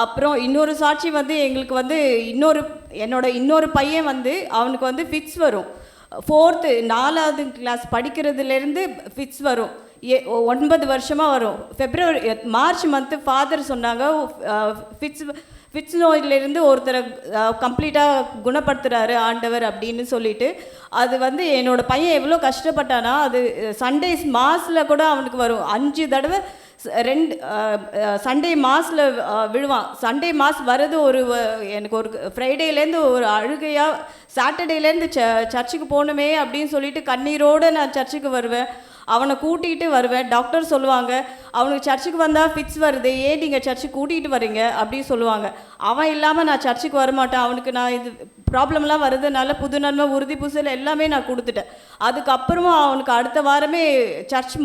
அப்புறம் இன்னொரு சாட்சி வந்து எங்களுக்கு வந்து இன்னொரு பையன் வந்து அவனுக்கு வந்து ஃபிட்ஸ் வரும். 4th கிளாஸ் படிக்கிறதுலேருந்து ஃபிட்ஸ் வரும். 9 வருஷமாக வரும். மார்ச் மந்த்து ஃபாதர் சொன்னாங்க ஃபிட்ஸ் நோயிலிருந்து ஒருத்தரை கம்ப்ளீட்டாக குணப்படுத்துகிறாரு ஆண்டவர் அப்படின்னு சொல்லிட்டு. அது வந்து என்னோடய பையன் எவ்வளோ கஷ்டப்பட்டானா, அது சண்டேஸ் மாஸில் கூட அவனுக்கு வரும். 5 தடவை சண்டே மாஸில் விழுவான். சண்டே மாஸ் வர்றது எனக்கு ஒரு ஃப்ரைடேலேருந்து ஒரு அழுகையாக, சாட்டர்டேலேருந்து சர்ச்சுக்கு போகணுமே அப்படின்னு சொல்லிட்டு கண்ணீரோடு நான் சர்ச்சுக்கு வருவேன். அவனை கூட்டிகிட்டு வருவேன். டாக்டர் சொல்லுவாங்க, அவனுக்கு சர்ச்சுக்கு வந்தால் ஃபிட்ஸ் வருது, ஏன் நீங்கள் சர்ச்சுக்கு கூட்டிகிட்டு வரீங்க அப்படின்னு சொல்லுவாங்க. அவன் இல்லாமல் நான் சர்ச்சுக்கு வரமாட்டேன். அவனுக்கு நான் இது ப்ராப்ளம்லாம் வருதுனால புது நன்மை உறுதி பூசல் எல்லாமே நான் கொடுத்துட்டேன். அதுக்கப்புறமா அவனுக்கு அடுத்த வாரமே சர்ச்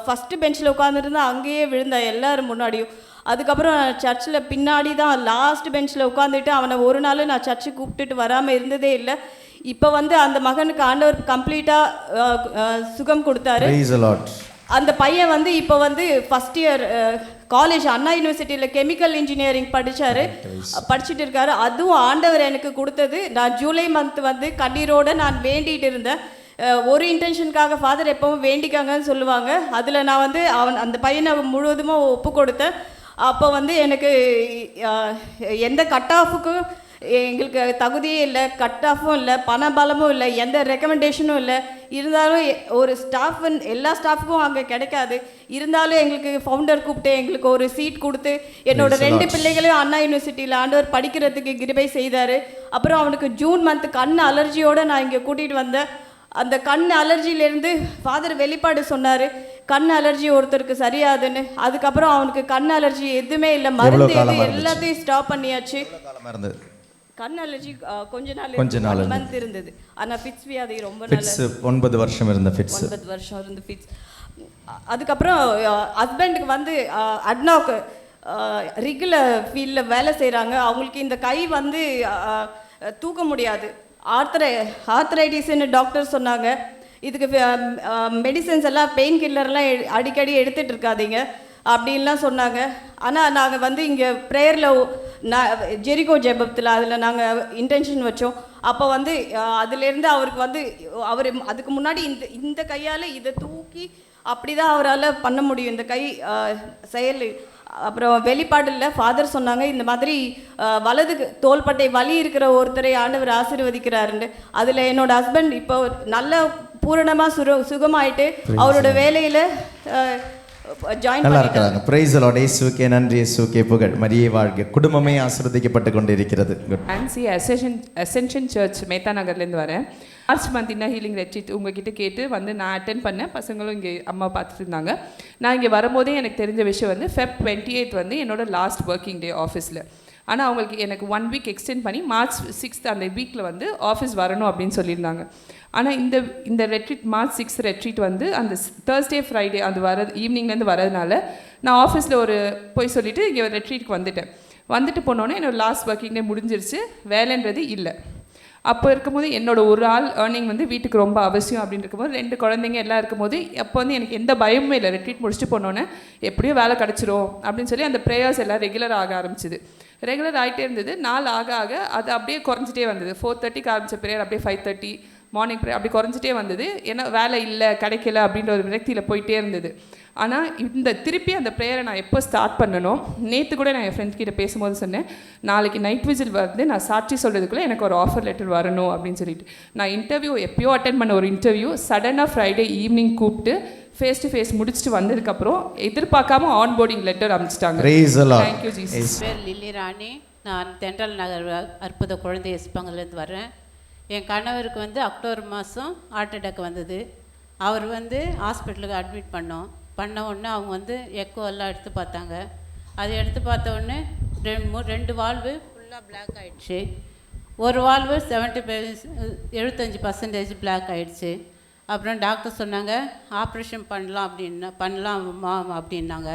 ஃபஸ்ட்டு பெஞ்சில் உட்காந்துருந்தா அங்கேயே விழுந்தான் எல்லாரும் முன்னாடியும். அதுக்கப்புறம் நான் சர்ச்சில் பின்னாடி தான் லாஸ்ட் பெஞ்சில் உட்காந்துட்டு அவனை ஒரு நாள் நான் சர்ச்சுக்கு கூப்பிட்டுட்டு வராமல் இருந்ததே இல்லை. இப்போ வந்து அந்த மகனுக்கு ஆண்டவர் கம்ப்ளீட்டாக சுகம் கொடுத்தாரு. அந்த பையன் வந்து இப்போ வந்து ஃபஸ்ட் இயர் காலேஜ் அண்ணா யூனிவர்சிட்டியில் கெமிக்கல் இன்ஜினியரிங் படிச்சுட்டு இருக்காரு. அதுவும் ஆண்டவர் எனக்கு கொடுத்தது. நான் ஜூலை மந்த் வந்து கண்ணீரோடு நான் வேண்டிகிட்டு இருந்தேன். ஒரு இன்டென்ஷனுக்காக ஃபாதர் எப்பவும் வேண்டிக்காங்கன்னு சொல்லுவாங்க. அதில் நான் வந்து அந்த பையனை முழுவதுமாக ஒப்பு கொடுத்தேன். அப்போ வந்து எனக்கு எந்த கட் ஆஃபுக்கும் எங்களுக்கு தகுதியே இல்லை, கட் ஆஃபும் இல்லை, பண பலமும் இல்லை, எந்த ரெக்கமெண்டேஷனும் இல்லை. இருந்தாலும் ஒரு எல்லா ஸ்டாஃபுக்கும் அங்கே கிடைக்காது. இருந்தாலும் எங்களுக்கு ஃபவுண்டர் கூப்பிட்டு எங்களுக்கு ஒரு சீட் கொடுத்து என்னோட 2 பிள்ளைகளையும் அண்ணா யூனிவர்சிட்டியில் ஆண்டவர் படிக்கிறதுக்கு கிருபை செய்தார். அப்புறம் அவனுக்கு ஜூன் மந்த் கண் அலர்ஜியோடு நான் இங்கே கூட்டிகிட்டு வந்தேன். அந்த கண் அலர்ஜியிலேருந்து ஃபாதர் வெளிப்பாடு சொன்னார், கண் அலர்ஜி ஒருத்தருக்கு சரியாதுன்னு. அதுக்கப்புறம் அவனுக்கு கண் அலர்ஜி எதுவுமே இல்லை, மருந்து எல்லாத்தையும் ஸ்டாப் பண்ணியாச்சு. கண் அலர்ஜி கொஞ்ச நாள் மந்த் இருந்தது. ஆனால் ஃபிட்ஸ் வியாதி ரொம்ப நாள் 9 வருஷம் இருந்த ஃபிட்ஸ். 9 வருஷம் இருந்த ஃபிட்ஸ். அதுக்கப்புறம் ஹஸ்பண்டுக்கு வந்து அட்னாக்கு ரிகில் ஃபீல்டில் வேலை செய்கிறாங்க. அவங்களுக்கு இந்த கை வந்து தூக்க முடியாது, ஆர்த்தரைட்டிஸ்ன்னு டாக்டர் சொன்னாங்க. இதுக்கு மெடிசன்ஸ் எல்லாம் பெயின் கில்லர்லாம் அடிக்கடி எடுத்துகிட்டு இருக்காதீங்க அப்படின்லாம் சொன்னாங்க. ஆனால் நாங்கள் வந்து இங்கே ப்ரேயரில் ஜெரிகோ ஜெபத்தில் அதில் நாங்கள் இன்டென்ஷன் வச்சோம். அப்போ வந்து அதுலேருந்து அவருக்கு வந்து அவர் அதுக்கு முன்னாடி இந்த கையால் இதை தூக்கி அப்படி தான் அவரால் பண்ண முடியும் இந்த கை செயல். அப்புறம் வெளிப்பாடில் ஃபாதர் சொன்னாங்க இந்த மாதிரி வலது தோள்பட்டை வலி இருக்கிற ஒருத்தரை ஆண்டவர் ஆசீர்வதிக்கிறாருன்னு. அதில் என்னோடய ஹஸ்பண்ட் இப்போ நல்ல பூரணமாக சுகமாயிட்டு அவரோட வேலையில் ஜாயின் நல்லா இருக்கிறாங்க. Price the Lord. இயேசுவுக்கே நன்றி, இயேசுவுக்கே புகழ். மரியே வாழ்க. குடும்பமே ஆசீர்வதிக்கப்பட்டு கொண்டிருக்கிறது. ஆன்சி அசென்ஷன் சர்ச் மேத்தா நகர்லேருந்து வரேன். மார்ச் மந்த் இன்ன ஹீலிங் ரெட்ரீட் உங்ககிட்ட கேட்டு வந்து நான் அட்டென்ட் பண்ணேன். பசங்களும் இங்கே அம்மா பார்த்துட்டு இருந்தாங்க. நான் இங்கே வரும்போதே எனக்கு தெரிஞ்ச விஷயம் வந்து Feb 28 வந்து என்னோட லாஸ்ட் ஒர்க்கிங் டே ஆஃபீஸில். ஆனால் அவங்களுக்கு எனக்கு 1 வீக் எக்ஸ்டெண்ட் பண்ணி March 6 அந்த வீக்கில் வந்து ஆஃபீஸ் வரணும் அப்படின்னு சொல்லியிருந்தாங்க. ஆனால் இந்த ரெட்ரீட் March 6 ரெட்ரீட் வந்து அந்த Thursday Friday அது ஈவினிங்லேருந்து வரதுனால நான் ஆஃபீஸில் போய் சொல்லிவிட்டு இங்கே ரெட்ரீட்டுக்கு வந்துட்டு போனோன்னே என்னோடய லாஸ்ட் ஒர்க்கிங் டே முடிஞ்சிருச்சு. வேலைன்றது இல்லை. அப்போ இருக்கும்போது என்னோடய ஒரு ஆள் ஏர்னிங் வந்து வீட்டுக்கு ரொம்ப அவசியம் அப்படின்னு இருக்கும்போது 2 குழந்தைங்க எல்லாம் இருக்கும்போது அப்போ வந்து எனக்கு எந்த பயமுமே இல்லை. ரெட்ரீட் முடிச்சுட்டு போனோன்னே எப்படியும் வேலை கிடச்சிரும் அப்படின்னு சொல்லி அந்த ப்ரேயர்ஸ் எல்லாம் ரெகுலர் ஆக ஆரம்பிச்சிது. ரெகுலர் ஆகிட்டே இருந்தது. நாள் ஆக ஆக அது அப்படியே குறைஞ்சிட்டே வந்தது. 4:30க்கு ஆரம்பித்த ப்ரேயர் அப்படியே 5:30 மார்னிங் ப்ரேயர் அப்படி குறைஞ்சிட்டே வந்தது. ஏன்னா வேலை இல்லை கிடைக்கல அப்படின்ற ஒரு விரக்தியில் போயிட்டே இருந்தது. ஆனால் திருப்பி அந்த ப்ரேயரை நான் எப்போ ஸ்டார்ட் பண்ணணும், நேற்று கூட நான் என் ஃப்ரெண்ட்ஸ் கிட்ட பேசும்போது சொன்னேன், நாளைக்கு நைட் விசில் வந்து நான் சாட்சி சொல்கிறதுக்குள்ளே எனக்கு ஒரு ஆஃபர் லெட்டர் வரணும் அப்படின்னு சொல்லிட்டு. நான் இன்டர்வியூ எப்போயோ அட்டென்ட் பண்ண ஒரு இன்டர்வியூ சடனாக ஃப்ரைடே ஈவினிங் கூப்பிட்டு ஃபேஸ் டு ஃபேஸ் முடிச்சுட்டு வந்ததுக்கப்புறம் எதிர்பார்க்காம ஆன்போர்டிங் லெட்டர் அனுப்பிச்சிட்டாங்க. Thank you Jesus. பேர் லில்லி ராணி. நான் தென்றல் நகர் அற்புத குழந்தை எஸ்பங்கலேருந்து வரேன். என் கணவருக்கு வந்து அக்டோபர் மாதம் ஹார்ட் அட்டாக் வந்தது. அவர் வந்து ஹாஸ்பிட்டலுக்கு அட்மிட் பண்ண உடனே அவங்க வந்து எக்கோ எல்லாம் எடுத்து பார்த்தாங்க. அது எடுத்து பார்த்த உடனே 2 வால்வு ஃபுல்லாக பிளாக் ஆகிடுச்சு. ஒரு வால்வு 75% பிளாக் ஆகிடுச்சு. அப்புறம் டாக்டர் சொன்னாங்க ஆப்ரேஷன் பண்ணலாமா அப்படின்னாங்க.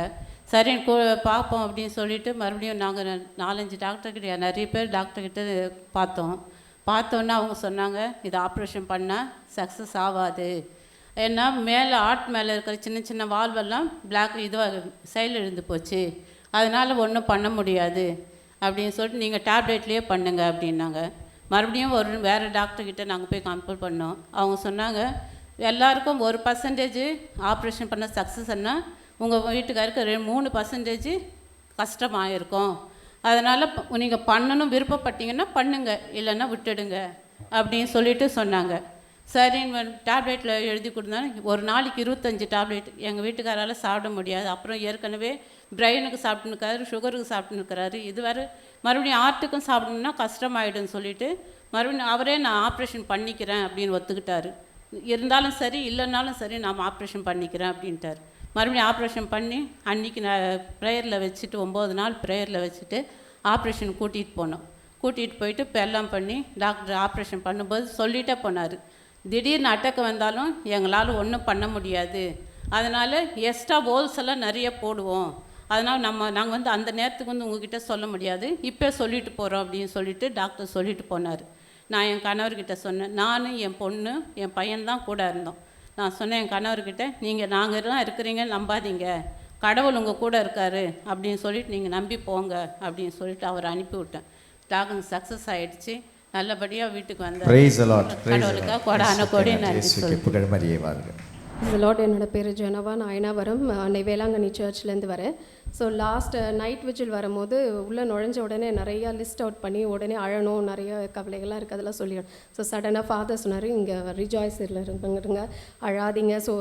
சரின்னு பார்ப்போம் அப்படின்னு சொல்லிவிட்டு மறுபடியும் நாங்கள் 4-5 டாக்டர்கிட்ட நிறைய பேர் டாக்டர்கிட்ட பார்த்தோன்னே அவங்க சொன்னாங்க இது ஆப்ரேஷன் பண்ணால் சக்ஸஸ் ஆகாது. ஏன்னா மேலே மேலே இருக்கிற சின்ன சின்ன வால்வெல்லாம் பிளாக் இதுவாக சைடில் இருந்து போச்சு, அதனால் ஒன்றும் பண்ண முடியாது அப்படின்னு சொல்லிட்டு நீங்கள் டேப்லெட்லேயே பண்ணுங்க அப்படின்னாங்க. மறுபடியும் வேறு டாக்டர்கிட்ட நாங்கள் போய் கம்பல் பண்ணோம். அவங்க சொன்னாங்க எல்லாருக்கும் 1% ஆப்ரேஷன் பண்ண சக்ஸஸ்னால் உங்கள் வீட்டுக்காருக்கு 3% கஷ்டமாக இருக்கும். அதனால் நீங்கள் பண்ணணும் விருப்பப்பட்டீங்கன்னா பண்ணுங்கள், இல்லைன்னா விட்டுடுங்க அப்படின்னு சொல்லிட்டு சொன்னாங்க. சரின்னு டேப்லெட்டில் எழுதி கொடுத்தாங்க. ஒரு நாளைக்கு 25 டேப்லெட் எங்கள் வீட்டுக்காரால் சாப்பிட முடியாது. அப்புறம் ஏற்கனவே பிரெயினுக்கு சாப்பிட்டுருக்காரு, சுகருக்கு சாப்பிட்டுருக்கிறாரு. இது வேறு மறுபடியும் ஹார்ட்டுக்கும் சாப்பிடணுன்னா கஷ்டமாயிடுன்னு சொல்லிவிட்டு மறுபடியும் அவரே நான் ஆப்ரேஷன் பண்ணிக்கிறேன் அப்படின்னு ஒத்துக்கிட்டாரு. இருந்தாலும் சரி இல்லைன்னாலும் சரி நான் ஆப்ரேஷன் பண்ணிக்கிறேன் அப்படின்ட்டார். மறுபடியும் ஆப்ரேஷன் பண்ணி அன்றைக்கி நான் ப்ரேயரில் வச்சுட்டு 9 நாள் ப்ரேயரில் வச்சுட்டு ஆப்ரேஷன் கூட்டிகிட்டு போயிட்டு இப்போ எல்லாம் பண்ணி டாக்டர் ஆப்ரேஷன் பண்ணும்போது சொல்லிகிட்டே போனார், திடீர்னு அட்டக்கு வந்தாலும் எங்களால் ஒன்றும் பண்ண முடியாது, அதனால் எக்ஸ்ட்ரா ஹோல்ஸ் எல்லாம் நிறைய போடுவோம், அதனால் நாங்கள் வந்து அந்த நேரத்துக்கு வந்து உங்ககிட்ட சொல்ல முடியாது, இப்போ சொல்லிட்டு போகிறோம் அப்படின்னு சொல்லிட்டு டாக்டர் சொல்லிட்டு போனார். நான் என் கணவர்கிட்ட சொன்னேன், நான் என் பொண்ணு என் பையன்தான் கூட இருந்தோம். நான் சொன்னேன் என் கணவர்கிட்ட, நாங்கள் எல்லாம் இருக்கிறீங்க நம்பாதீங்க, கடவுள் உங்கள் கூட இருக்கார் அப்படின்னு சொல்லிட்டு நீங்கள் நம்பி போங்க அப்படின்னு சொல்லிட்டு அவரை அனுப்பிவிட்டேன். டாக்டர் சக்ஸஸ் ஆகிடுச்சு, நல்லபடியாக வீட்டுக்கு வந்தார். கடவுளுக்காக கொடான கோடி நன்றி சொல்லுங்கள். லார்ட். என்னோட பேர் ஜெனவா. நான் ஐனாவரம் அன்னை வேளாங்கண்ணி சர்ச்லேருந்து வரேன். ஸோ லாஸ்ட் நைட் விஜில் வரும்போது உள்ளே நுழைஞ்ச உடனே நிறையா லிஸ்ட் அவுட் பண்ணி உடனே அழணும், நிறைய கவலைகள்லாம் இருக்குது, அதெல்லாம் சொல்லிடும். ஸோ சடனாக ஃபாதர் சொன்னார், இங்கே ரிஜாய்ஸ் இருங்க, அழாதீங்க, ஸோ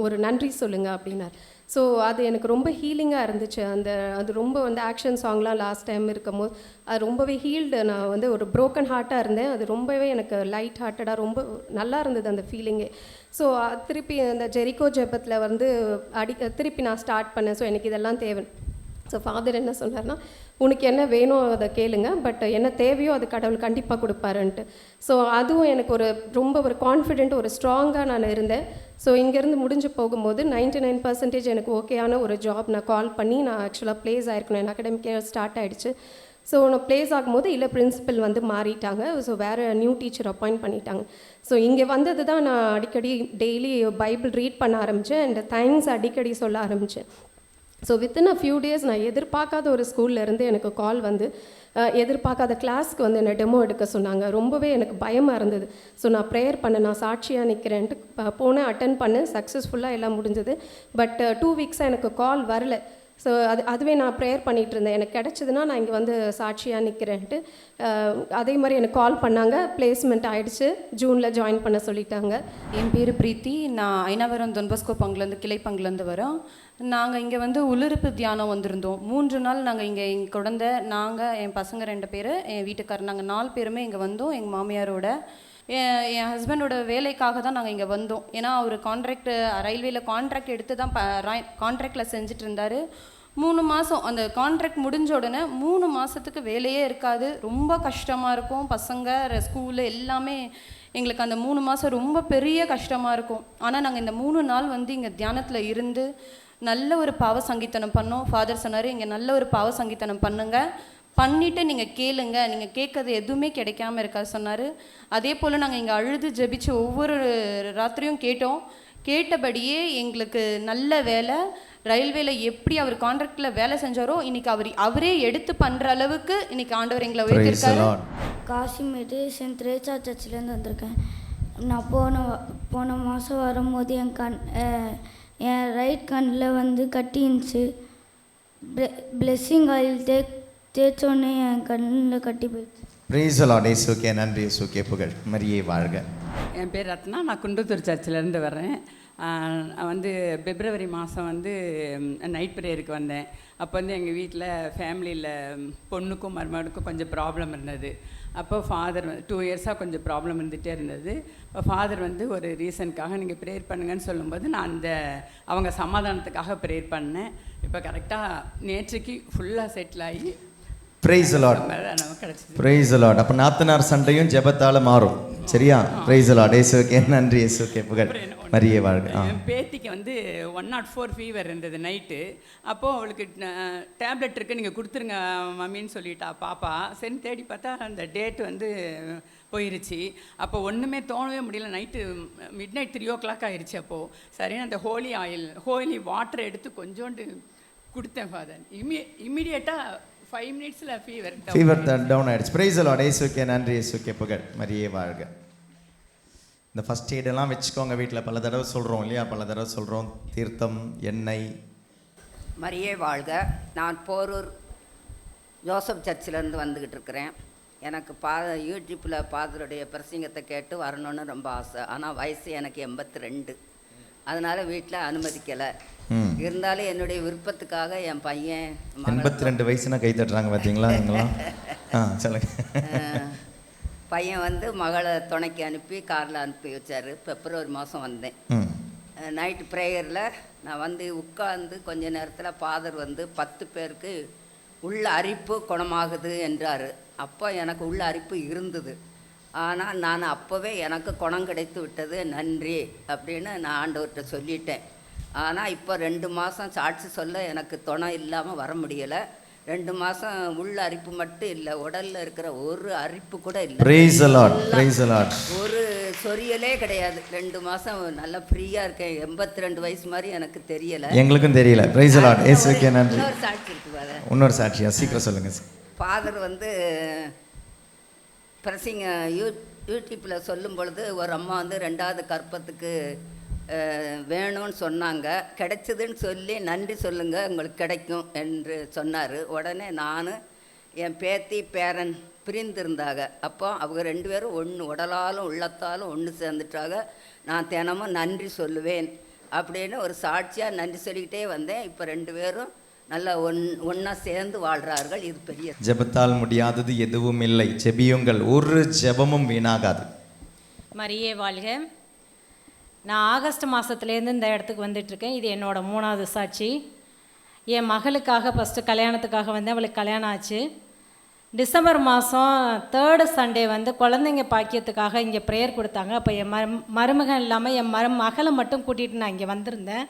ஒரு நன்றி சொல்லுங்கள் அப்படின்னார். ஸோ அது எனக்கு ரொம்ப ஹீலிங்காக இருந்துச்சு. அது ரொம்ப வந்து ஆக்ஷன் சாங்லாம் லாஸ்ட் டைம் இருக்கும்போது அது ரொம்பவே ஹீல்டு. நான் வந்து ஒரு ப்ரோக்கன் ஹார்ட்டாக இருந்தேன், அது ரொம்பவே எனக்கு லைட் ஹார்ட்டடாக ரொம்ப நல்லா இருந்தது அந்த ஃபீலிங்கே. ஸோ திருப்பி அந்த ஜெரிகோ ஜெபத்தில் வந்து திருப்பி நான் ஸ்டார்ட் பண்ணேன். ஸோ எனக்கு இதெல்லாம் தேவை. ஸோ ஃபாதர் என்ன சொன்னார்னா, உனக்கு என்ன வேணும் அதை கேளுங்க, பட் என்ன தேவையோ அது கடவுள் கண்டிப்பாக கொடுப்பாருன்ட்டு. ஸோ அதுவும் எனக்கு ரொம்ப ஒரு கான்ஃபிடென்ட், ஒரு ஸ்ட்ராங்காக நான் இருந்தேன். ஸோ இங்கேருந்து முடிஞ்சு போகும்போது 99% எனக்கு ஓகேயான ஒரு ஜாப் நான் கால் பண்ணி நான் ஆக்சுவலாக ப்ளேஸ் ஆகிருக்கணும். என் அகாடமிக் இயர் ஸ்டார்ட் ஆகிடுச்சு. ஸோ நான் ப்ளேஸ் ஆகும்போது இல்லை பிரின்சிபல் வந்து மாறிட்டாங்க. ஸோ வேறு நியூ டீச்சர் அப்பாயிண்ட் பண்ணிட்டாங்க. ஸோ இங்கே வந்தது தான் நான் அடிக்கடி டெய்லி பைபிள் ரீட் பண்ண ஆரம்பித்தேன் அண்ட் தேங்க்ஸ் அடிக்கடி சொல்ல ஆரம்பித்தேன். So within a few days நான் எதிர்பார்க்காத ஒரு ஸ்கூல்லேருந்து எனக்கு கால் வந்து எதிர்பார்க்காத கிளாஸ்க்கு வந்து என்னை டெமோ எடுக்க சொன்னாங்க. ரொம்பவே எனக்கு பயமாக இருந்தது. ஸோ நான் ப்ரேயர் பண்ணேன், நான் சாட்சியாக நிற்கிறேன்ட்டு போனேன், அட்டன் பண்ணேன், சக்ஸஸ்ஃபுல்லாக எல்லாம் முடிஞ்சது. பட் 2 வீக்ஸாக எனக்கு கால் வரல. ஸோ அதுவே நான் ப்ரேயர் பண்ணிகிட்டு இருந்தேன், எனக்கு கிடச்சிதுன்னா நான் இங்கே வந்து சாட்சியாக நிற்கிறேன்ட்டு. அதே மாதிரி எனக்கு கால் பண்ணாங்க, பிளேஸ்மெண்ட் ஆகிடுச்சு, ஜூனில் ஜாயின் பண்ண சொல்லிட்டாங்க. என் பேர் பிரீத்தி, நான் ஐனாவரம் தொன்பஸ்கோ பங்குலேருந்து கிளை பங்குலேருந்து வரோம். நாங்கள் இங்கே வந்து உள்ளிருப்பு தியானம் வந்திருந்தோம். 3 நாள் நாங்கள் இங்கே எங்கள் குழந்தை, நாங்கள், என் பசங்க 2 பேர், என் வீட்டுக்காரர், நாங்கள் 4 பேருமே இங்கே வந்தோம். எங்கள் மாமியாரோட என் ஹஸ்பண்டோட வேலைக்காக தான் நாங்கள் இங்கே வந்தோம். ஏன்னா அவர் ரயில்வேல கான்ட்ராக்ட் எடுத்து தான் கான்ட்ராக்டில் செஞ்சுட்டு இருந்தார். 3 மாதம் அந்த கான்ட்ராக்ட் முடிஞ்ச உடனே 3 மாதத்துக்கு வேலையே இருக்காது. ரொம்ப கஷ்டமாக இருக்கும். பசங்க ஸ்கூலு எல்லாமே எங்களுக்கு அந்த 3 மாதம் ரொம்ப பெரிய கஷ்டமாக இருக்கும். ஆனால் நாங்கள் இந்த 3 நாள் வந்து இங்கே தியானத்தில் இருந்து நல்ல ஒரு பாவ சங்கீதனம் பண்ணோம். ஃபாதர் சொன்னார், இங்கே நல்ல ஒரு பாவ சங்கீதனம் பண்ணுங்கள், பண்ணிவிட்டு நீங்கள் கேளுங்க, நீங்கள் கேட்கறது எதுவுமே கிடைக்காம இருக்காது சொன்னார். அதே போல் நாங்கள் இங்கே அழுது ஜெபிச்சு ஒவ்வொரு ராத்திரியும் கேட்டோம். கேட்டபடியே எங்களுக்கு நல்ல வேலை, ரயில்வேல எப்படி அவர் கான்ட்ராக்டில் வேலை செஞ்சாரோ இன்றைக்கி அவரே எடுத்து பண்ணுற அளவுக்கு இன்றைக்கி ஆண்டவர் எங்களை உயர்த்திருக்காரு. காசிமேட்டு சென்ட் திரேசா சர்ச்சிலேருந்து வந்திருக்கேன். நான் போன மாதம் வரும்போது என் ரைட் கண்ணில் வந்து கட்டி இருந்துச்சு. பிளெஸ்ஸிங் ஆயில் தேய்ச்சோடனே என் கண்ணில் கட்டி போயிடுச்சு. Price the Lord. இயேசுவுக்கே நன்றி, இயேசுவுக்கே புகழ், மரியே வாழ்க. என் பேர் ரத்னா, நான் குண்டத்தூர் சர்ச்சிலேருந்து வர்றேன். வந்து பிப்ரவரி மாதம் வந்து நைட் ப்ரேயருக்கு வந்தேன். அப்போ வந்து எங்கள் வீட்டில் ஃபேமிலியில் பொண்ணுக்கும் மருமகனுக்கும் கொஞ்சம் ப்ராப்ளம் இருந்தது. அப்போ ஃபாதர் 2 இயர்ஸாக கொஞ்சம் ப்ராப்ளம் இருந்துகிட்டே இருந்தது. இப்போ ஃபாதர் வந்து ஒரு ரீசனுக்காக நீங்கள் ப்ரேயர் பண்ணுங்கன்னு சொல்லும்போது நான் அவங்க சமாதானத்துக்காக ப்ரேயர் பண்ணேன். இப்போ கரெக்டாக நேற்றுக்கு ஃபுல்லாக செட்டில் ஆகி price the Lord. Price the Lord. அப்போ நாத்தனார் சண்டையும் ஜெபத்தால் மாறும், சரியா? Price the Lord. இயேசுவுக்கே நன்றி, இயேசுவுக்கே புகழ், மரியே வாழ்க. என் பேத்திக்கு வந்து 104 ஃபீவர் இருந்தது நைட்டு. அப்போது அவளுக்கு டேப்லெட் இருக்குது, நீங்கள் கொடுத்துருங்க மம்மின்னு சொல்லிட்டா பாப்பா. சரி தேடி பார்த்தா அந்த டேட் வந்து போயிருச்சு. அப்போ ஒன்றுமே தோணவே முடியல. நைட்டு மிட்நைட் 3 o'clock ஆயிடுச்சு. அப்போது சரின்னு அந்த ஹோலி வாட்டரை எடுத்து கொஞ்சோண்டு கொடுத்தேன் ஃபாதர். இம்மிடியேட்டாக 5 minutesல ஃபீவர் டவுன் ஆயிடுச்சு. Price the Lord. இயேசுவுக்கே நன்றி, இயேசுவுக்கே புகழ், மரியே வாழ்க. இந்த ஃபர்ஸ்ட் எய்டெல்லாம் வச்சுக்கோங்க வீட்டில். பல தடவை சொல்கிறோம் இல்லையா, பல தடவை சொல்கிறோம். தீர்த்தம், எண்ணெய். மரியே வாழ்க. நான் போரூர் ஜோசப் சர்ச்சிலேருந்து வந்துக்கிட்டு இருக்கிறேன். எனக்கு யூடியூப்பில் ஃபாதருடைய பிரசங்கத்தை கேட்டு வரணும்னு ரொம்ப ஆசை. ஆனால் வயசு எனக்கு 82. அதனால் வீட்டில் அனுமதிக்கலை. இருந்தாலும் என்னுடைய விருப்பத்துக்காக என் பையன் 82 வயசுனா கை தட்டுறாங்க பார்த்தீங்களா நீங்களாம். சொல்லுங்க. பையன் வந்து மகளை துணைக்கு அனுப்பி காரில் அனுப்பி வச்சார். பிப்ரவரி மாதம் வந்தேன். நைட்டு ப்ரேயரில் நான் வந்து உட்கார்ந்து கொஞ்ச நேரத்தில் ஃபாதர் வந்து 10 பேருக்கு உள்ள அரிப்பு குணமாகுது என்றார். அப்போ எனக்கு உள்ள அரிப்பு இருந்தது. ஆனால் நான் அப்போவே எனக்கு குணம் கிடைத்து விட்டது, நன்றி அப்படின்னு நான் ஆண்டவர்கிட்ட சொல்லிட்டேன். ஆனால் இப்போ 2 மாதம் சாட்சி சொல்ல எனக்கு துணை இல்லாமல் வர முடியலை. 2 மாதம் உள்ள அரிப்பு மட்டும் இல்லை, உடலில் இருக்கிற ஒரு அரிப்பு கூட இல்லை. Price the Lord. Price the Lord. ஒரு சொரியலே கிடையாது. 2 மாதம் நல்லா ஃப்ரீயாக இருக்கேன். 82 வயசு மாதிரி எனக்கு தெரியலை. எங்களுக்கும் தெரியல. Price the Lord. இயேசுவுக்கே நன்றி. இன்னொரு சாட்சி இருக்கு பாரு. இன்னொரு சாட்சியா? சீக்கிரம் சொல்லுங்கள். ஃபாதர் வந்து பிரசிங்க யூடியூப்பில் சொல்லும் பொழுது ஒரு அம்மா வந்து 2வது கற்பத்துக்கு வேணும்னு சொன்னாங்க. கிடைச்சதுன்னு சொல்லி நன்றி சொல்லுங்கள், உங்களுக்கு கிடைக்கும் என்று சொன்னார். உடனே நான் என் பேத்தி பேரன் பிரிந்திருந்தாங்க. அப்போ அவங்க 2 பேரும் ஒன்று, உடலாலும் உள்ளத்தாலும் ஒன்று சேர்ந்துட்டாங்க. நான் தினமும் நன்றி சொல்லுவேன் அப்படின்னு ஒரு சாட்சியாக நன்றி சொல்லிக்கிட்டே வந்தேன். இப்போ 2 பேரும் நல்லா ஒன்றா சேர்ந்து வாழ்கிறார்கள். இது பெரிய ஜெபத்தால் முடியாதது எதுவும் இல்லை. ஜெபியுங்கள், ஒரு ஜெபமும் வீணாகாது. மரியே வாழ்க. நான் ஆகஸ்ட் மாதத்துலேருந்து இந்த இடத்துக்கு வந்துட்டுருக்கேன். இது என்னோடய 3வது சாட்சி. என் மகளுக்காக ஃபஸ்ட்டு கல்யாணத்துக்காக வந்தேன். அவளுக்கு கல்யாணம் ஆச்சு. டிசம்பர் மாதம் 3rd சண்டே வந்து குழந்தைங்க பாக்கியத்துக்காக இங்கே ப்ரேயர் கொடுத்தாங்க. அப்போ என் மருமகன் இல்லாமல் என் மகளை மட்டும் கூட்டிகிட்டு நான் இங்கே வந்திருந்தேன்.